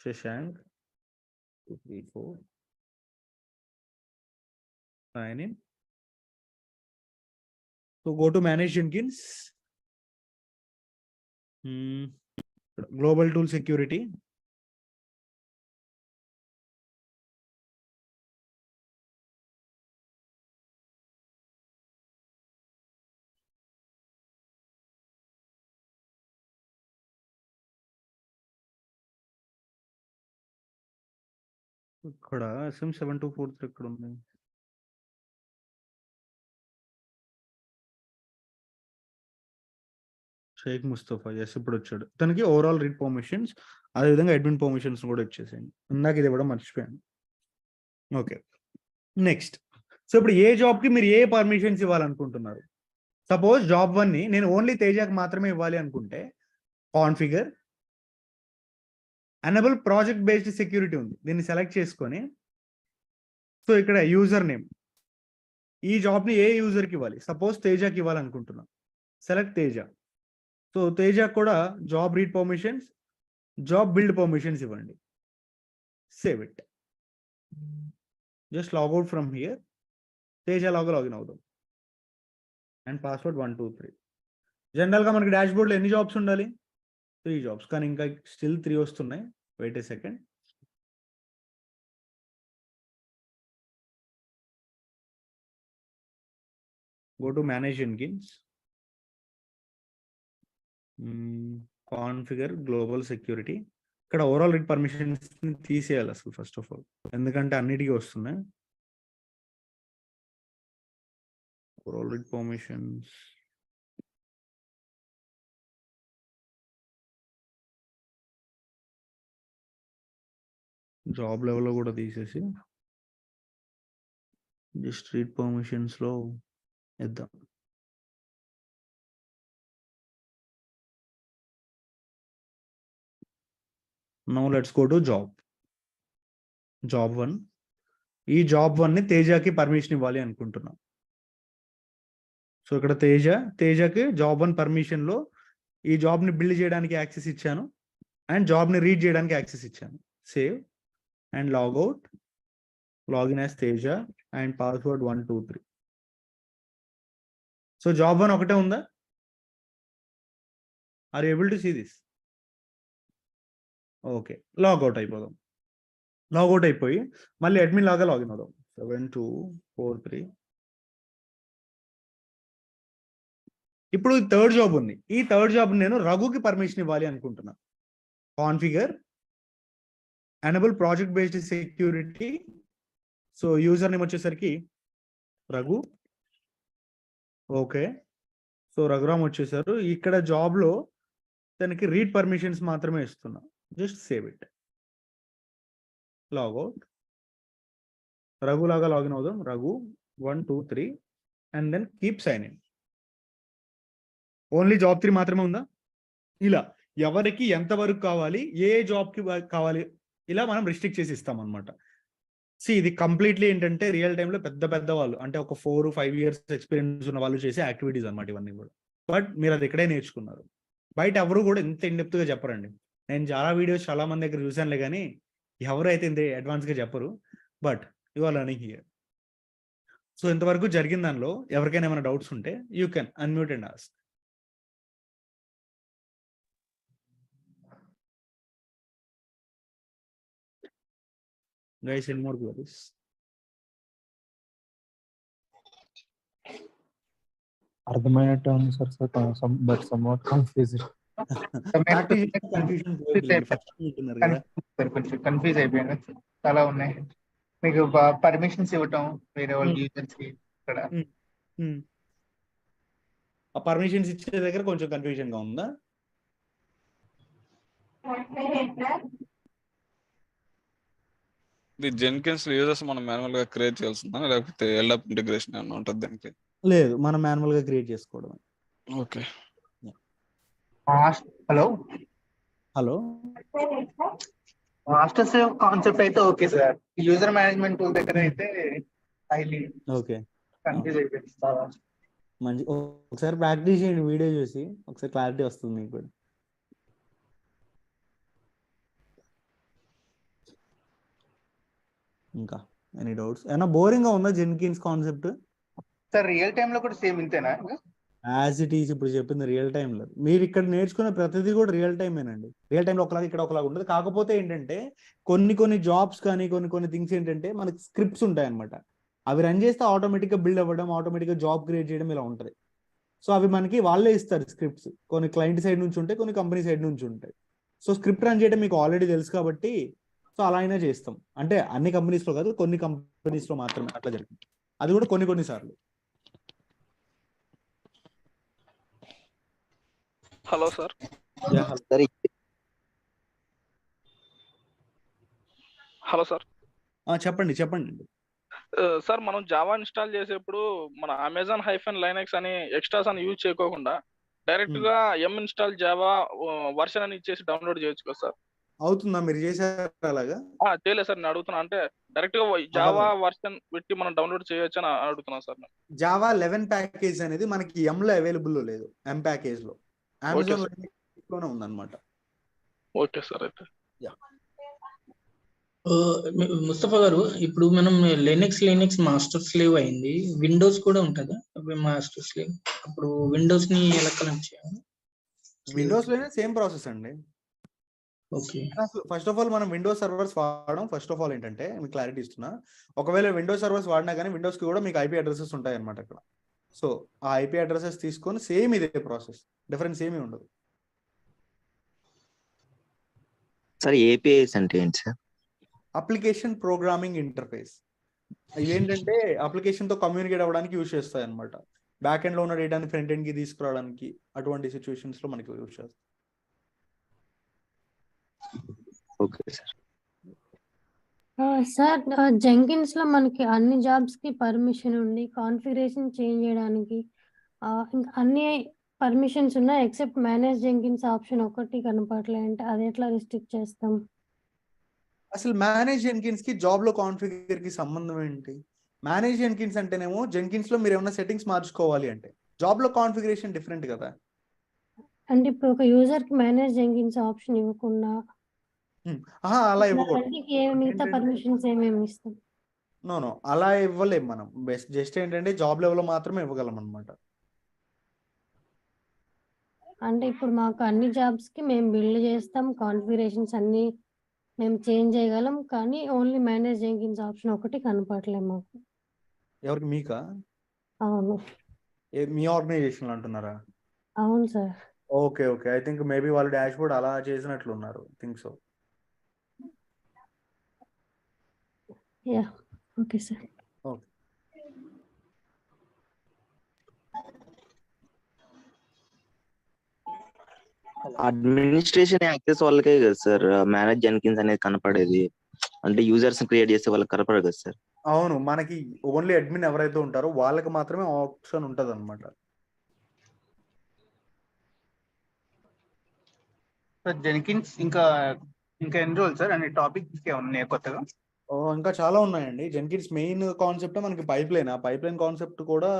Shashank 234 sign in. So go to manage Jenkins. Global tool security. ఇక్కడ SM7243 ఎక్కడ ఉంది? షేక్ ముస్తఫా, ఎస్ ఇప్పుడు వచ్చాడు. తనకి ఓవరాల్ రీడ్ పర్మిషన్స్, అదేవిధంగా అడ్మిన్ పర్మిషన్స్ కూడా వచ్చేసాయి. ఇందాక ఇది ఇవ్వడం మర్చిపోయాను. Okay, next. సో ఇప్పుడు ఏ జాబ్కి మీరు ఏ పర్మిషన్స్ ఇవ్వాలనుకుంటున్నారు? సపోజ్ జాబ్ 1ని నేను ఓన్లీ తేజాకి మాత్రమే ఇవ్వాలి అనుకుంటే configure enable project based security ఉంది, దీన్ని సెలెక్ట్ చేసుకొని సో ఇక్కడ యూజర్ నేమ్, ఈ జాబ్ని ఏ యూజర్కి ఇవ్వాలి? సపోజ్ తేజాకి ఇవ్వాలనుకుంటున్నాం, సెలెక్ట్ తేజ. సో తేజాకి కూడా job read permissions, job build permissions ఇవ్వండి. Save it. Just logout from here. Teja login అవుదాం అండ్ పాస్వర్డ్ 123. జనరల్గా మనకి డాష్ బోర్డ్లో ఎన్ని జాబ్స్ ఉండాలి? 3 జాబ్స్, కానీ ఇంకా స్టిల్ 3 వస్తున్నాయి. Wait a second. Go to manage Jenkins, configure global security. ఇక్కడ ఓవరాల్ రీడ్ పర్మిషన్స్ తీసేయాలి అసలు ఫస్ట్ ఆఫ్ ఆల్, ఎందుకంటే అన్నిటికీ వస్తున్నాయి. ఓవరాల్ రీడ్ పర్మిషన్స్, జాబ్ లెవెల్లో కూడా తీసేసి జస్ట్ రీడ్ పర్మిషన్స్లో ఇద్దాం. Now let's go to job 1. ఈ జాబ్ 1ని తేజాకి పర్మిషన్ ఇవ్వాలి అనుకుంటున్నాం. సో ఇక్కడ తేజకి జాబ్ 1 పర్మిషన్లో ఈ జాబ్ని బిల్డ్ చేయడానికి యాక్సెస్ ఇచ్చాను అండ్ జాబ్ని రీడ్ చేయడానికి యాక్సెస్ ఇచ్చాను. Save and logout. Login as Teja and password 123. So job 1 ఒకటే ఉందా? Are you able to see this? Okay, logout అయిపోదాం. లాగ్అవుట్ అయిపోయి మళ్ళీ అడ్మిన్ లాగా లాగిన్ అవుదాం. 7243. ఇప్పుడు థర్డ్ జాబ్ ఉంది. ఈ థర్డ్ జాబ్ నేను రఘుకి పర్మిషన్ ఇవ్వాలి అనుకుంటున్నా. Configure enable project based security. So user name వచ్చేసరికి రఘు. ఓకే, సో రఘురామ్ వచ్చేసారు. ఇక్కడ జాబ్లో తనకి రీడ్ పర్మిషన్స్ మాత్రమే ఇస్తున్నా. Just save it. Logout. Raghu లాగా లాగిన్ అవుదాం. Raghu 123 and then keep sign in. Only job 3 మాత్రమే ఉందా? ఇలా ఎవరికి ఎంతవరకు కావాలి, ఏ జాబ్కి కావాలి, ఇలా మనం రిస్ట్రిక్ట్ చేసి ఇస్తాం అనమాట. ఇది కంప్లీట్లీ ఏంటంటే రియల్ టైంలో పెద్ద వాళ్ళు, అంటే ఒక 4-5 years ఎక్స్పీరియన్స్ ఉన్న వాళ్ళు చేసే యాక్టివిటీస్ అనమాట ఇవన్నీ కూడా. బట్ మీరు అది ఇక్కడే నేర్చుకున్నారు. బయట ఎవరు కూడా ఇంత ఇన్డెప్త్గా చెప్పరండి. నేను చాలా వీడియోస్ చాలా మంది దగ్గర చూసానులే, కానీ ఎవరు అయితే ఇంత అడ్వాన్స్గా చెప్పరు. But you are learning here. So ఇంతవరకు జరిగిన దానిలో ఎవరికైనా ఏమైనా డౌట్స్ ఉంటే you can unmute and ask. Guys, any more queries? అర్థమైనట్టు ఉంది సార్, బట్ సమ్వాట్ కన్ఫ్యూజ్డ్. కొంచెం కన్ఫ్యూజ్ అయిపోయాను. చాలా ఉన్నాయి. మీకు పర్మిషన్స్ ఇవ్వటం వేరే వాళ్ళ యూజర్స్ కి ఇక్కడ ఆ పర్మిషన్స్ ఇచ్చే దగ్గర కొంచెం కన్ఫ్యూజన్ గా ఉందా? ఇది జెన్కిన్స్ యూజర్స్ మనం మాన్యువల్ గా క్రియేట్ చేయాల్సిందా, లేకపోతే ఎల్డప్ ఇంటిగ్రేషన్ ఏమన్నా ఉంటుంది దానికి? లేదు, మనం మాన్యువల్ గా క్రియేట్ చేసుకోవడం. Okay. Hello hello, master slave concept అయితే okay sir. User management tool దగ్గర అయితే హైలీ ఓకే, కన్ఫ్యూజ్ అయిపోయింది చాలా. మంచి. ఒకసారి ప్రాక్టీస్ చేయండి వీడియో చూసి, ఒకసారి క్లారిటీ వస్తుంది మీకు కూడా. ఇంకా ఎనీ డౌట్స్? ఏమైనా బోరింగ్ గా ఉందా Jenkins concept? Sir real time లో కూడా సేమ్ ఇంతేనా? యాజ్ ఇట్ ఈస్ ఇప్పుడు చెప్పింది రియల్ టైమ్ లో. మీరు ఇక్కడ నేర్చుకునే ప్రతిదీ కూడా రియల్ టైమేనండి. రియల్ టైంలో ఒకలాగా ఇక్కడ ఒకలాగా ఉండదు. కాకపోతే ఏంటంటే కొన్ని జాబ్స్ కానీ కొన్ని థింగ్స్ ఏంటంటే మనకి స్క్రిప్ట్స్ ఉంటాయి అనమాట. అవి రన్ చేస్తే ఆటోమేటిక్ గా బిల్డ్ అవ్వడం, ఆటోమేటిక్ గా జాబ్ క్రియేట్ చేయడం ఇలా ఉంటుంది. సో అవి మనకి వాళ్ళే ఇస్తారు స్క్రిప్ట్స్. కొన్ని క్లయింట్ సైడ్ నుంచి ఉంటాయి, కొన్ని కంపెనీ సైడ్ నుంచి ఉంటాయి. సో స్క్రిప్ట్ రన్ చేయడం మీకు ఆల్రెడీ తెలుసు కాబట్టి సో అలా అయినా చేస్తాం. అంటే అన్ని కంపెనీస్ లో కాదు, కొన్ని కంపెనీస్ లో మాత్రమే అట్లా జరుగుతుంది. అది కూడా కొన్ని సార్లు. Hello sir. Hello sir. చెప్పండి. సార్ మనం జావా ఇన్స్టాల్ చేసేప్పుడు మన అమెజాన్ హైఫన్ లైనక్స్ అని ఎక్స్ట్రాస్ అని యూజ్ చేయకోకుండా డైరెక్ట్ గా ఎం ఇన్స్టాల్ జావా వర్షన్ అని ఇచ్చేసి డౌన్లోడ్ చేయొచ్చు కదా సార్? అవుతుందా? మీరు చేశారు అలాగా? చేయలేదు సార్, నేను అడుగుతున్నా. అంటే డైరెక్ట్ గా జావా వర్షన్ పెట్టి మనం డౌన్లోడ్ చేయొచ్చు అని అడుగుతున్నా సార్. జావా 11 ప్యాకేజ్ అనేది మనకి ఎం లో అవైలబుల్ లేదు, ఎం ప్యాకేజ్ లో. అమెజాన్ లోనే ఉందన్నమాట. Okay sir. అయితే ముస్తఫా గారు, ఇప్పుడు మనం లినక్స్ మాస్టర్ స్లేవ్ అయింది, విండోస్ కూడా ఉంటుందా మాస్టర్ స్లేవ్? అప్పుడు విండోస్ ని ఎలా కనెక్ట్ చేయాలి? విండోస్ లోనే సేమ్ ప్రాసెస్ అండి. ఓకే. ఫస్ట్ ఆఫ్ ఆల్ మనం విండోస్ సర్వర్స్ వాడడం. ఫస్ట్ ఆఫ్ ఆల్ ఏంటంటే మీకు క్లారిటీ ఇస్తున్నా, ఒకవేళ విండోస్ సర్వర్స్ వాడినా కానీ విండోస్ కి కూడా మీకు ఐపీ అడ్రసెస్ ఉంటాయి అనమాట అక్కడ. సో ఆ ఐపీ అడ్రసెస్ తీసుకొని సేమ్ ఇదే ప్రాసెస్, డిఫరెన్స్ ఏమీ ఉండదు. సార్ ఏపీఐస్ అంటే ఏంటి సార్? Application programming interface. ఇవేంటంటే అప్లికేషన్ తో కమ్యూనికేట్ అవ్వడానికి యూజ్ చేస్తాయి అనమాట. బ్యాక్ ఎండ్ లో ఉన్న డేటాని ఫ్రంట్ ఎండ్ కి తీసుకురావడానికి, అటువంటి సిచ్యువేషన్స్ లో మనకి యూజ్ చేస్తాం. Okay sir. సార్, జెంకిన్స్ లో మనకి అన్ని జాబ్స్ కి పర్మిషన్ ఉంది, కాన్ఫిగరేషన్ చేంజ్ చేయడానికి ఇంకా అన్ని పర్మిషన్స్ ఉన్నాయి, ఎక్సెప్ట్ మేనేజ్ జెంకిన్స్ ఆప్షన్ ఒకటి కనపడలే. అంటే అది ఎట్లా రిస్ట్రిక్ట్ చేస్తాం? అసలు మేనేజ్ జెన్కిన్స్ కి జాబ్ లో కాన్ఫిగర్ కి సంబంధం ఏంటి? మేనేజ్ జెన్కిన్స్ అంటేనేమో జెన్కిన్స్ లో మీరు ఏమైనా సెట్టింగ్స్ మార్చుకోవాలి అంటే, జాబ్ లో కాన్ఫిగరేషన్ డిఫరెంట్ కదా. అంటే ఇప్పుడు ఒక యూజర్ కి మేనేజ్ జెంకిన్స్ ఆప్షన్ ఇవ్వకుండా అలా ఇవ్వకూడదు. మిగతా పర్మిషన్స్ ఏమేమి ఇస్తాం? నో అలా ఇవ్వలేం మనం. జస్ట్ ఏంటంటే జాబ్ లెవెల్ మాత్రమే ఇవ్వగలం అనమాట. అంటే ఇప్పుడు మాకు అన్ని జాబ్స్ కి మేము బిల్డ్ చేస్తాం, కాన్ఫిగరేషన్స్ అన్ని మేము చేంజ్ చేయగలం, కానీ ఓన్లీ మేనేజ్ జెంకిన్స్ ఆప్షన్ ఒకటి కనపడలేదు మాకు. ఎవరికి? మీకా? అవును. మీ ఆర్గనైజేషన్ అంటున్నారా? అవును sir. Okay. I think maybe వాళ్ళు డాష్ బోర్డ్ అలా చేసినట్లు ఉన్నారు. Think so. Yeah, okay sir. Okay. Administration access వాళ్ళకే కదా సార్ మేనేజ్ జెన్కిన్స్ అనేది కనపడేది. అంటే యూజర్స్ క్రియేట్ చేసే వాళ్ళకి కనపడదు కదా సార్. అవును, మనకి ఓన్లీ అడ్మిన్ ఎవరైతే ఉంటారో వాళ్ళకి మాత్రమే ఆప్షన్ ఉంటది అనమాట. జెన్కిన్స్ ఇంకా ఎన్ని రోజులు సార్? అనే టాపిక్స్ ఉన్నాయి కొత్తగా? ఇంకా చాలా ఉన్నాయండి. జెన్కిన్స్ మెయిన్ కాన్సెప్ట్ మనకి పైప్ లైన్. ఆ పైప్ లైన్ కాన్సెప్ట్ కూడా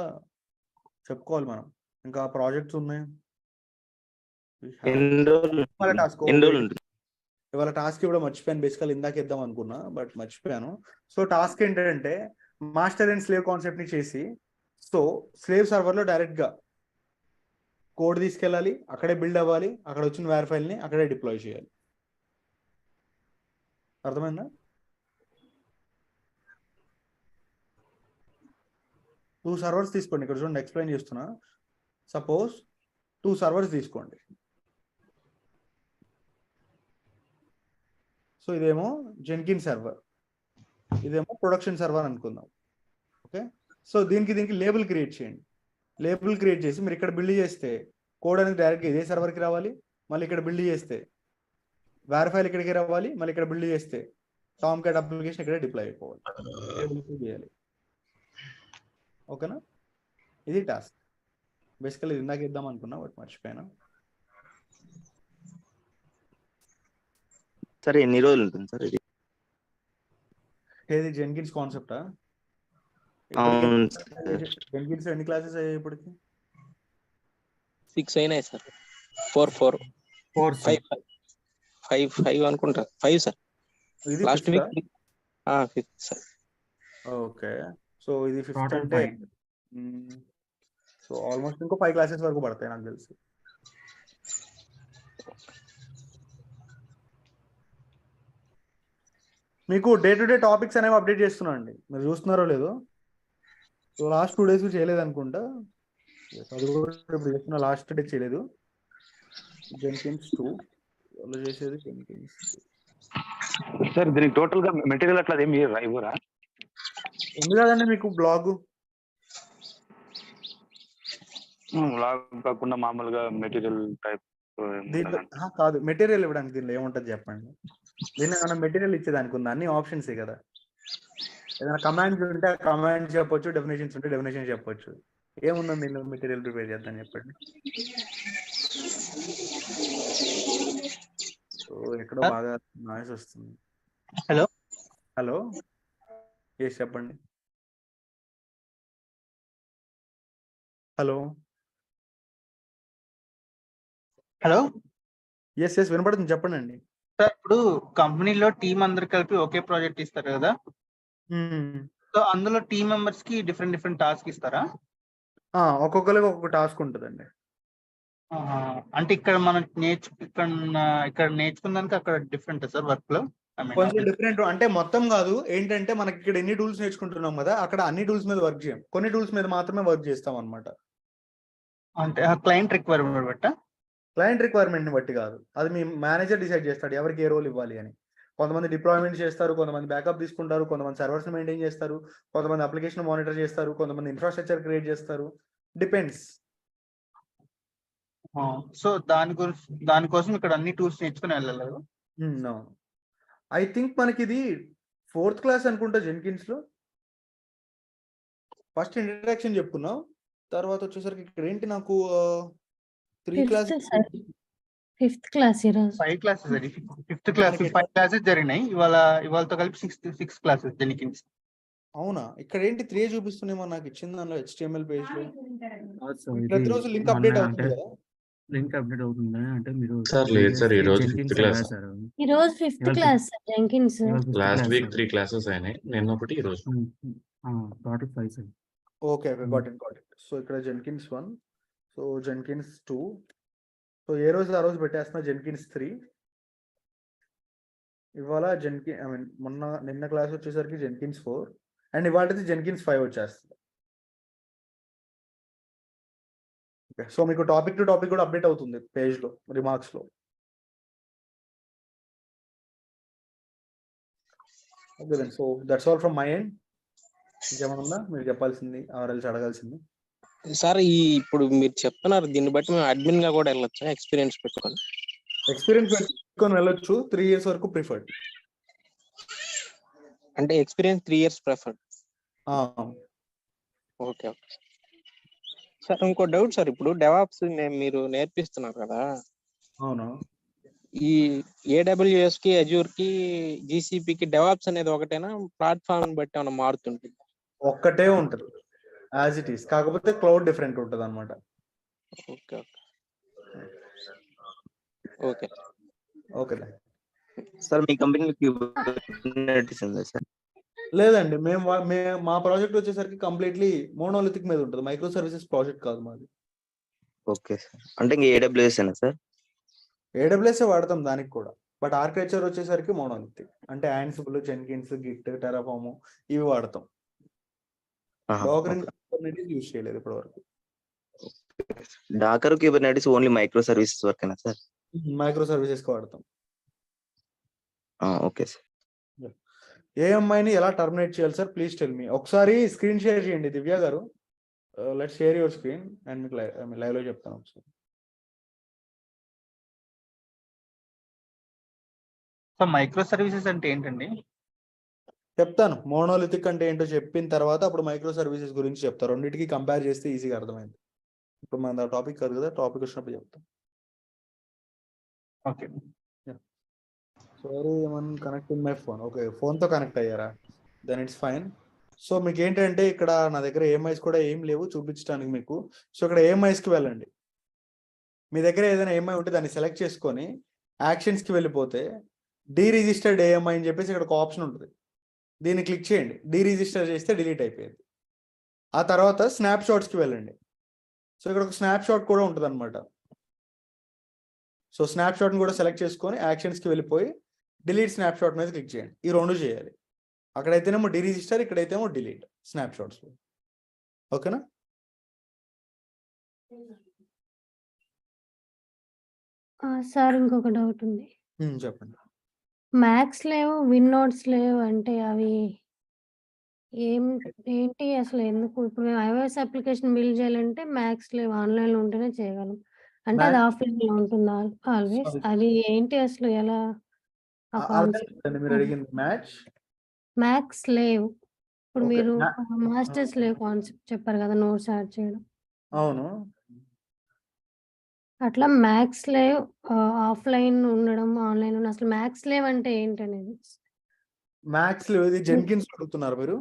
చెప్పుకోవాలి మనం. ఇంకా ప్రాజెక్ట్స్ ఉన్నాయి. ఇవాళ టాస్క్ ఇవ్వడం మర్చిపోయాను. బేసికల్ ఇందాక ఇద్దాం అనుకున్నా, బట్ మర్చిపోయాను. సో టాస్క్ ఏంటంటే మాస్టర్ అండ్ స్లేవ్ కాన్సెప్ట్ ని చేసి, సో స్లేవ్ సర్వర్ లో డైరెక్ట్ గా కోడ్ తీసుకెళ్ళాలి, అక్కడే బిల్డ్ అవ్వాలి, అక్కడ వచ్చిన వేర్ ఫైల్ ని అక్కడే డిప్లాయ్ చేయాలి. అర్థమైందా? టూ సర్వర్స్ తీసుకోండి. ఇక్కడ చూడండి, ఎక్స్ప్లెయిన్ చేస్తున్నా. సపోజ్ 2 సర్వర్స్ తీసుకోండి. సో ఇదేమో జెన్కిన్ సర్వర్, ఇదేమో ప్రొడక్షన్ సర్వర్ అనుకుందాం. ఓకే. సో దీనికి లేబుల్ క్రియేట్ చేయండి. లేబుల్ క్రియేట్ చేసి మీరు ఇక్కడ బిల్డ్ చేస్తే కోడ్ అనేది డైరెక్ట్గా ఇదే సర్వర్కి రావాలి. మళ్ళీ ఇక్కడ బిల్డ్ చేస్తే వేర్ ఫైల్ ఇక్కడికి రావాలి, మళ్ళీ ఇక్కడ బిల్డ్ చేస్తే టామ్ క్యాట్ అప్లికేషన్ ఇక్కడ డిప్లాయ్ అయిపోవాలి, చేయాలి. ఓకేనా, ఇది టాస్క్. బేసికల్లీ ఇందాక ఇద్దాం అనుకున్నా బట్ మర్చిపోయాను. సరే ఎన్ని రోజులు ఉంటుంది సార్ ఇది? ఏది జెన్కిన్స్ కాన్సెప్టా? అవును జెన్కిన్స్ ఎన్ని క్లాసెస్ అయ్యాయి ఇప్పటికి? 6 అయినాయి సార్. 4 5 అనుకుంటా. 5 సార్. ఇది last week 5th sir. Okay, so ఇది 5th అంటే సో ఆల్మోస్ట్ ఇంకో 5 క్లాసెస్ వరకు పడతాయి నాకు తెలిసి. మీకు డే టు డే టాపిక్స్ అనేవి అప్డేట్ చేస్తున్నా అండి, మీరు చూస్తున్నారో లేదో. సో లాస్ట్ 2 days చేయలేదు అనుకుంటా, అది కూడా ఇప్పుడు చేస్తున్నా. లాస్ట్ డే చేయలేదు. జెన్కిన్స్ 2 చేసేది జెన్కిన్స్. సార్ దీనికి టోటల్ గా మెటీరియల్ అట్లా ఏమి ఇవ్వరా? ఉంది కదండి మీకు బ్లాగ్. లాగ్ కాకుండా మామూలుగా మెటీరియల్ టైప్ దీంట్లో కాదు, మెటీరియల్ ఇవ్వడానికి దీనిలో ఏముంటది చెప్పండి. దీన్ని మనం మెటీరియల్ ఇచ్చేదానికి ఉంది, అన్ని ఆప్షన్స్ కదా. ఏదైనా కమాండ్స్ ఉంటే కమాండ్స్ చెప్పొచ్చు, డెఫినేషన్స్ ఉంటే డెఫినేషన్ చెప్పొచ్చు. ఏముందండి దీనిలో మెటీరియల్ ప్రిపేర్ చేద్దాం చెప్పండి. సో ఎక్కడో బాగా నాయిస్ వస్తుంది. హలో హలో, ఎస్ చెప్పండి. హలో హలో ఎస్ వినపడుతుంది, చెప్పండి అండి. సార్, ఇప్పుడు కంపెనీలో టీం అందరు కలిపి ఒకే ప్రాజెక్ట్ ఇస్తారు కదా, సో అందులో టీం మెంబర్స్ కి డిఫరెంట్ టాస్క్ ఇస్తారా? ఒక్కొక్కరికి ఒక్కొక్క టాస్క్ ఉంటుందండి. అంటే ఇక్కడ మనం ఇక్కడ నేర్చుకున్నాక అక్కడ డిఫరెంట్ సార్ వర్క్ లో? కొంచెం డిఫరెంట్ అంటే మొత్తం కాదు. ఏంటంటే మనకి ఇక్కడ ఎన్ని టూల్స్ నేర్చుకుంటున్నాం కదా, అక్కడ అన్ని టూల్స్ మీద వర్క్ చేయం, కొన్ని టూల్స్ మీద మాత్రమే వర్క్ చేస్తాం అనమాట. అంటే క్లయింట్ రిక్వైర్మెంట్ బట్ట? క్లయింట్ రిక్వైర్మెంట్ ని బట్టి కాదు, అది మీ మేనేజర్ డిసైడ్ చేస్తాడు ఎవరికి ఏ రోల్ ఇవ్వాలి అని. కొంతమంది డిప్లాయ్మెంట్ చేస్తారు, కొంతమంది బ్యాకప్ తీసుకుంటారు, కొంతమంది సర్వర్స్ మెయింటైన్ చేస్తారు, కొంతమంది అప్లికేషన్ మానిటర్ చేస్తారు, కొంతమంది ఇన్ఫ్రాస్ట్రక్చర్ క్రియేట్ చేస్తారు. డిపెండ్స్. సో దానికోసం ఇక్కడ అన్ని టూల్స్ నేర్చుకుని వెళ్ళలేదు. ఐ థింక్ మనకి ఇది 4th క్లాస్ అనుకుంటా జెన్కిన్స్ లో. ఫస్ట్ ఇంట్రడక్షన్ చెప్పుకున్నాం, తర్వాత వచ్చేసరికి ఇక్కడ ఏంటి నాకు 3 క్లాసెస్. 5th క్లాస్ ఈరోజు. 5 క్లాసెస్, 5th క్లాస్ 5 క్లాసెస్ జరిగినాయి. ఇవాళతో కలిపి 6 క్లాసెస్ జెన్కిన్స్. అవునా, ఇక్కడ ఏంటి 3 చూపిస్తున్నామో నాకు ఇచ్చిన దానిలో HTML పేజ్ లో. ప్రతిరోజు లింక్ అప్డేట్ అవుతుంది కదా? లింక్ అప్డేట్ అవుతుంది అంటే మీరు సార్ లేదు సార్, ఈ రోజు 5th క్లాస్. ఈ రోజు 5th class Jenkins. Last week 3 classes అయినాయి, నిన్న ఒకటి ఈ రోజు. Total 5 sir. Okay, got it. So ఇక్కడ జెన్కిన్స్ 1, సో జెన్కిన్స్ 2, సో ఏ రోజు ఆ రోజు పెట్టేస్తున్నా జెన్కిన్స్ 3. ఇవాళ నిన్న క్లాస్ వచ్చేసరికి జెన్కిన్స్ 4, అండ్ ఇవాళ జెన్కిన్స్ 5 వచ్చేస్తుంది. ఓకే, సో మీకు టాపిక్ టు టాపిక్ కూడా అప్డేట్ అవుతుంది పేజ్ లో, రిమార్క్స్ లో. Okay then, so that's all from my end. ఇంకేమైనా ఉందా మీరు చెప్పాల్సింది, ఆర్ఎల్స్ అడగాల్సింది? సార్ ఇప్పుడు మీరు చెప్తున్నారు, దీన్ని బట్టి మేము అడ్మిన్ గా కూడా వెళ్ళొచ్చా? ఎక్స్పీరియన్స్ పెట్టుకొని వెళ్ళొచ్చు. 3 years వరకు ప్రిఫర్డ్. అంటే experience 3 years preferred. Okay sir, ఇంకో డౌట్ సార్, ఇప్పుడు డెవాప్స్ మీరు నేర్పిస్తున్నారు కదా? అవును. ఈ AWS కి, అజూర్ కి, GCP కి డెవాప్స్ అనేది ఒకటేనా? ప్లాట్ఫామ్ బట్టి ఏమైనా మారుతుంటుంది? ఒక్కటే ఉంటుంది యాజ్ ఇట్ ఈస్, కాకపోతే క్లౌడ్ డిఫరెంట్ ఉంటుంది అనమాట. ఓకే సార్, మీ కంపెనీలో కుబర్నెటిస్ ఉందా సార్? లేదండి, మా ప్రాజెక్ట్ వచ్చేసరికి కంప్లీట్లీ మోనోలిథిక్ మీద ఉంటుంది, మైక్రో సర్వీసెస్ ప్రాజెక్ట్ కాదు మాది. ఓకే సార్, అంటే ఇంకా AWS ఏనా సార్? AWS వాడతాం దానికి కూడా, బట్ ఆర్కిటెక్చర్ వచ్చేసరికి మోనోలిథిక్. అంటే Ansible, జెన్కిన్స్, గిట్, టెరాఫార్మ్ ఇవి వాడతాం. కుబర్నెటిస్ యూజ్ చేయలేదు ఇప్పటి వరకు. Docker, Kubernetes only micro services వరకేనా సార్? మైక్రో సర్వీసెస్ కి వాడతాం. Okay sir. AMI ని ఎలా టర్మినేట్ చేయాలి సార్, ప్లీజ్ టెల్ మీ. ఒకసారి స్క్రీన్ షేర్ చేయండి దివ్య గారు. Let's share your screen and మీకు లైవ్ లో చెప్తాను ఒకసారి. సో మైక్రో సర్వీసెస్ అంటే ఏంటండి? చెప్తాను. మోనోలిథిక్ అంటే ఏంటో చెప్పిన తర్వాత అప్పుడు మైక్రో సర్వీసెస్ గురించి చెప్తాను. రెండింటికి కంపేర్ చేస్తే ఈజీగా అర్థమైంది. ఇప్పుడు మన టాపిక్ కాదు కదా, టాపిక్ వచ్చినప్పుడు చెప్తాం. ఓకే. సారీ, ఏమన్నా కనెక్టింగ్ మై ఫోన్. ఓకే, ఫోన్తో కనెక్ట్ అయ్యారా? Then it's fine. సో మీకు ఏంటంటే ఇక్కడ నా దగ్గర ఏఎంఐస్ కూడా ఏం లేవు చూపించడానికి మీకు. సో ఇక్కడ ఏఎంఐస్కి వెళ్ళండి. మీ దగ్గర ఏదైనా ఏఎంఐ ఉంటే దాన్ని సెలెక్ట్ చేసుకొని యాక్షన్స్కి వెళ్ళిపోతే డీరిజిస్టర్డ్ ఏఎంఐ అని చెప్పేసి ఇక్కడ ఒక ఆప్షన్ ఉంటుంది. దీన్ని క్లిక్ చేయండి. డీరిజిస్టర్ చేస్తే డిలీట్ అయిపోయింది. ఆ తర్వాత స్నాప్ షాట్స్కి వెళ్ళండి. సో ఇక్కడ ఒక స్నాప్ షాట్ కూడా ఉంటుంది అనమాట. సో స్నాప్ షాట్ని కూడా సెలెక్ట్ చేసుకొని యాక్షన్స్కి వెళ్ళిపోయి డిలీట్ స్నాప్ షాట్ మీద క్లిక్ చేయండి. ఈ రెండు చేయాలి. అక్కడైతేనేమో డీరిజిస్టర్, ఇక్కడైతేమో డిలీట్ స్నాప్ షాట్స్. ఓకేనా? సార్ ఇంకొక డౌట్ ఉంది. చెప్పండి. మ్యాక్స్ లేవు, విన్ నోట్స్ లేవు అంటే అవి ఏంటి అసలు? ఎందుకు? ఇప్పుడు మేము iOS అప్లికేషన్ బిల్డ్ చేయాలంటే మ్యాక్స్ లేవు, ఆన్లైన్లో ఉంటేనే చేయగలం. అంటే అది ఆఫ్లైన్లో ఉంటుందా ఆల్వేస్? అది ఏంటి అసలు? ఎలా ఆ కాన్సెప్ట్? మీరు అడిగింది మ్యాచ్ మ్యాక్స్ లేవు. ఇప్పుడు ఓకే. మీరు మాస్టర్స్ లేవు కాన్సెప్ట్ చెప్పారు కదా, నోట్స్ యాడ్ చేయడం. అవును. అట్లా మ్యాక్స్ లేవ్ ఆఫ్లైన్ ఉండడం, ఆన్లైన్ ఉండడం, అసలు మ్యాక్స్ లేవ్ అంటే ఏంటనేది? మ్యాక్స్ ఇది జెన్కిన్స్ అడుగుతున్నారు మీరు?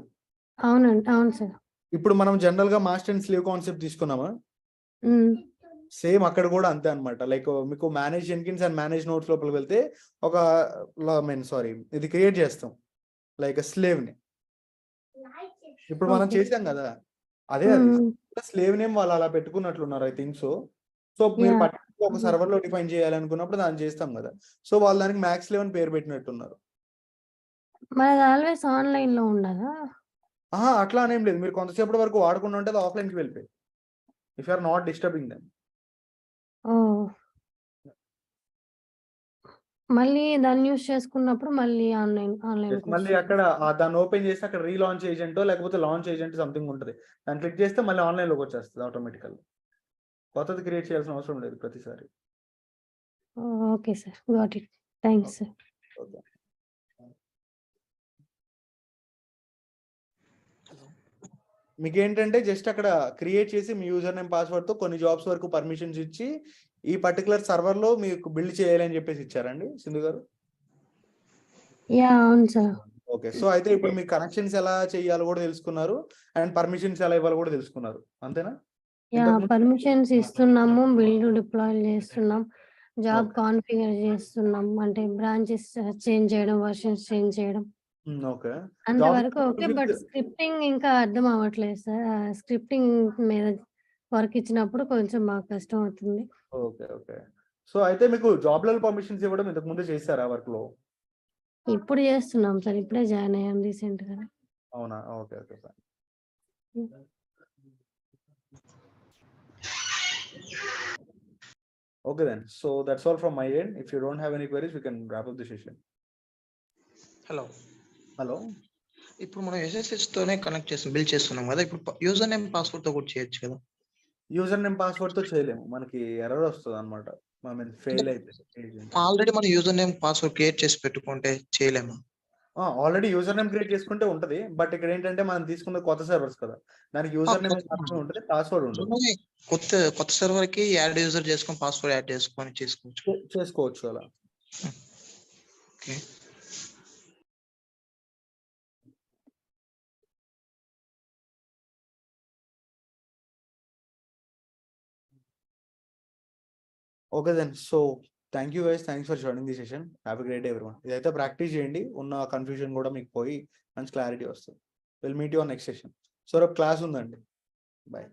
అవునండి, అవును సార్. ఇప్పుడు మనం జనరల్ గా మాస్టర్ అండ్ స్లీవ్ కాన్సెప్ట్ తీసుకున్నామా? సేమ్ అక్కడ కూడా అంతే అనమాట. లైక్ మీకు manage Jenkins and manage nodes లోపలికి వెళ్తే ఒక ఇది క్రియేట్ చేస్తాం లైక్ స్లేవ్ ని. ఇప్పుడు మనం చేసాం కదా, అదే అది స్లేవ్ నేమ్ వాళ్ళు అలా పెట్టుకున్నట్లున్నారు, ఐ థింక్ సో. సో మీరు పర్టికులర్ ఒక సర్వర్ లో డిఫైన్ చేయాలనుకున్నప్పుడు దాన్ని చేస్తాం కదా, సో వాళ్ళు దానికి మ్యాక్స్ లెవెన్ పేరు పెట్టినట్టున్నారు. మరి ఆల్వేస్ ఆన్లైన్ లో ఉండదా? అట్లా అనేం లేదు. మీరు కొంతసేపటి వరకు వాడకుండా ఉంటే అది ఆఫ్లైన్ కి వెళ్ళిపోయి, if you are not disturbing them. మళ్ళీ దాన్ని యూస్ చేసుకున్నప్పుడు మళ్ళీ ఆన్లైన్ మళ్ళీ అక్కడ దాన్ని ఓపెన్ చేస్తే అక్కడ రీలాంచ్ ఏజెంటో లేకపోతే లాంచ్ ఏజెంట్ సంథింగ్ ఉంటుంది, దాన్ని క్లిక్ చేస్తే మళ్ళీ ఆన్లైన్ లోకి వచ్చేస్తుంది ఆటోమేటికల్. కొత్తది క్రియేట్ చేయాల్సిన అవసరం లేదు ప్రతిసారి. Okay sir, got it. Thanks sir. Okay. మీకు ఏంటంటే జస్ట్ అక్కడ క్రియేట్ చేసి మీ యూజర్ నేమ్ పాస్వర్డ్ తో కొన్ని జాబ్స్ వరకు పర్మిషన్స్ ఇచ్చి ఈ పర్టికులర్ సర్వర్ లో మీకు బిల్డ్ చేయాలి అని చెప్పేసి ఇచ్చారండి సింధు గారు? యా, అవును సార్. ఓకే. సో అయితే ఇప్పుడు మీకు కనెక్షన్స్ ఎలా చేయాలో కూడా తెలుసుకున్నారు అండ్ పర్మిషన్స్ ఎలా ఇవ్వాలో కూడా తెలుసుకున్నారు, అంతేనా? యా, పర్మిషన్స్ ఇస్తున్నాము, బిల్డ్ డిప్లాయ్ చేస్తున్నాం, జాబ్ కాన్ఫిగర్ చేస్తున్నాం, అంటే బ్రాంచెస్ చేంజ్ చేయడం, వర్షన్స్ చేంజ్ చేయడం, ఓకే. అంతవరకు ఓకే. బట్ స్క్రిప్టింగ్ ఇంకా అర్థం అవ్వట్లేదు సార్. స్క్రిప్టింగ్ మీద వర్క్ ఇచ్చినప్పుడు కొంచెం మాకు కష్టం అవుతుంది. ఓకే. ఓకే. సో అయితే మీకు జాబ్లలో పర్మిషన్స్ ఇవ్వడం ఇంతకు ముందు చేశారా వర్క్ లో? ఇప్పుడు చేస్తున్నాం సార్, ఇప్పుడే జాయిన్ అయ్యాం రీసెంట్ గా. అవునా? Okay. Okay sir. Okay then. So that's all from my end. If you don't have any queries, we can wrap up the session. Hello. ఇప్పుడు మనం SSH తోనే కనెక్ట్ చేసి బిల్డ్ చేస్తున్నాం కదా, ఇప్పుడు యూజర్ నేమ్ పాస్వర్డ్ తో కూడా చేయొచ్చు కదా? యూజర్ నేమ్ పాస్వర్డ్ తో చేయలేము, మనకి ఎర్రర్ వస్తుంది అనమాట. ఫెయిల్ అయితే ఆల్రెడీ మనం యూజర్ నేమ్ పాస్వర్డ్ క్రియేట్ చేసి పెట్టుకుంటే చేయలేము? ఆల్రెడీ యూజర్ నేమ్ క్రియేట్ చేసుకుంటే ఉంటది, బట్ ఇక్కడ ఏంటంటే మనం తీసుకున్న కొత్త సర్వర్స్ కదా, దానికి యూజర్ నేమ్ మాత్రమే ఉంటుంది, పాస్వర్డ్ ఉంటుంది. కొత్త సర్వర్ కి యాడ్ యూజర్ చేసుకొని పాస్వర్డ్ యాడ్ చేసుకొని చేసుకోవచ్చు అలా. Okay then. So thank you guys, thanks for joining the session. Have a great day everyone. ఇదైతే ప్రాక్టీస్ చేయండి, ఉన్న కన్ఫ్యూజన్ కూడా మీకు పోయి మంచి క్లారిటీ వస్తుంది. Will meet you on next session. So రేపు క్లాస్ ఉందండి. బాయ్.